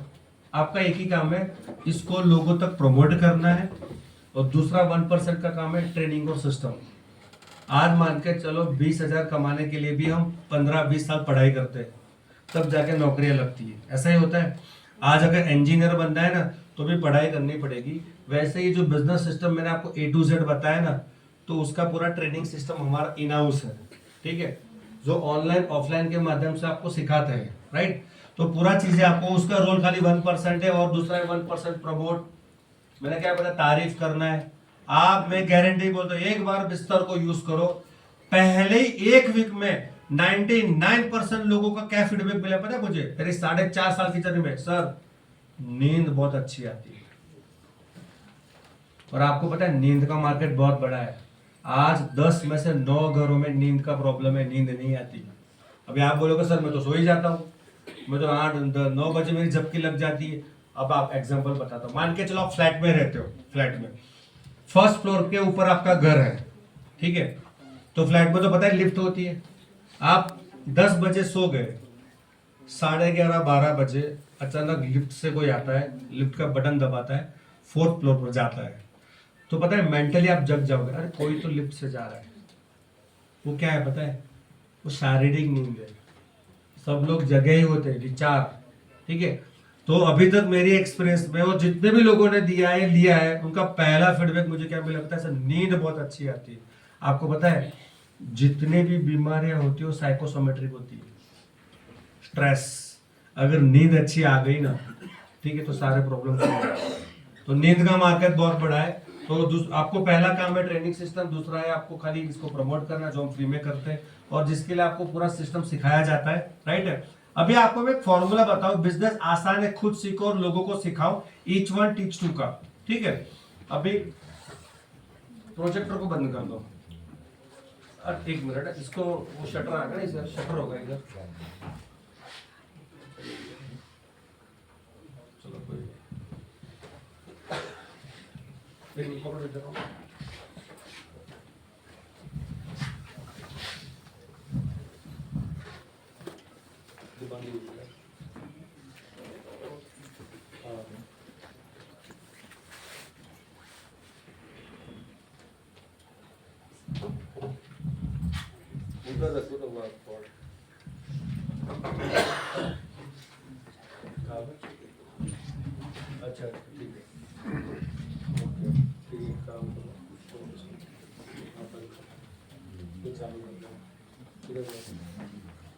आपका एक ही काम है, इसको लोगों तक प्रमोट करना है, और दूसरा 1% का काम है ट्रेनिंग और सिस्टम। आज मान के चलो 20,000 कमाने के लिए भी हम 15-20 साल पढ़ाई करते हैं, तब जाके नौकरियां लगती है, ऐसा ही होता है। आज अगर इंजीनियर बनना है ना, तो भी पढ़ाई करनी पड़ेगी। वैसे ही जो बिजनेस सिस्टम मैंने आपको A to Z बताया ना, तो उसका पूरा ट्रेनिंग सिस्टम हमारा इन हाउस है, ठीक है, जो ऑनलाइन ऑफलाइन के माध्यम से आपको सिखाते हैं, राइट। तो पूरा चीजें आपको, उसका रोल खाली 1% है, और दूसरा है 1% प्रमोट। मैंने क्या बोला? तारीफ करना है। आप, मैं गारंटी बोलता हूँ, एक बार बिस्तर को यूज करो, पहले ही 1 वीक में 99% लोगों का क्या फीडबैक मिला पता है मुझे, मेरी 4.5 साल की जर्नी में? सर, नींद बहुत अच्छी आती है। और आपको पता है नींद का मार्केट बहुत बड़ा है। आज 10 में से 9 घरों में नींद का प्रॉब्लम है, नींद नहीं आती। अभी आप बोलोगे सर मैं तो सो ही जाता हूँ, मैं तो 8-9 बजे मेरी झपकी लग जाती है। अब आप एग्जांपल बताता हूँ, मान के चलो आप फ्लैट में रहते हो, फ्लैट में 1st फ्लोर के ऊपर आपका घर है, ठीक है। तो फ्लैट में तो पता है लिफ्ट होती है। आप 10 बजे सो गए, 11:30-12 बजे अचानक लिफ्ट से कोई आता है, लिफ्ट का बटन दबाता है, 4th फ्लोर पर जाता है, तो पता है मेंटली आप जग जाओगे, अरे कोई तो लिफ्ट से जा रहा है। वो क्या है पता है? वो शारीरिक नींद है। सब लोग जगे ही होते हैं, विचार, ठीक है। तो अभी तक मेरी एक्सपीरियंस में, और जितने भी लोगों ने लिया है, उनका पहला फीडबैक मुझे क्या मिला पता है? सर, नींद बहुत अच्छी आती है। आपको पता है जितने भी बीमारियां होती है वो साइकोसोमेट्रिक होती है, स्ट्रेस। अगर नींद अच्छी आ गई ना, ठीक है, तो सारे प्रॉब्लम हो जाए। तो नींद का मार्केट बहुत बड़ा है। तो आपको पहला काम है ट्रेनिंग सिस्टम, दूसरा है आपको खाली इसको प्रमोट करना, जो हम फ्री में करते हैं, और जिसके लिए आपको पूरा सिस्टम सिखाया जाता है, राइट है। अभी आपको मैं एक फॉर्मूला बताऊं, बिजनेस आसान है, खुद सीखो और लोगों को सिखाओ, ईच वन टीच टू का, ठीक है। अभी प्रोजेक्टर को बंद कर दो, 1 मिनट, इसको वो शटर आ गया, इधर शटर होगा इधर, चलो कोई पकड़ो इधर। अच्छा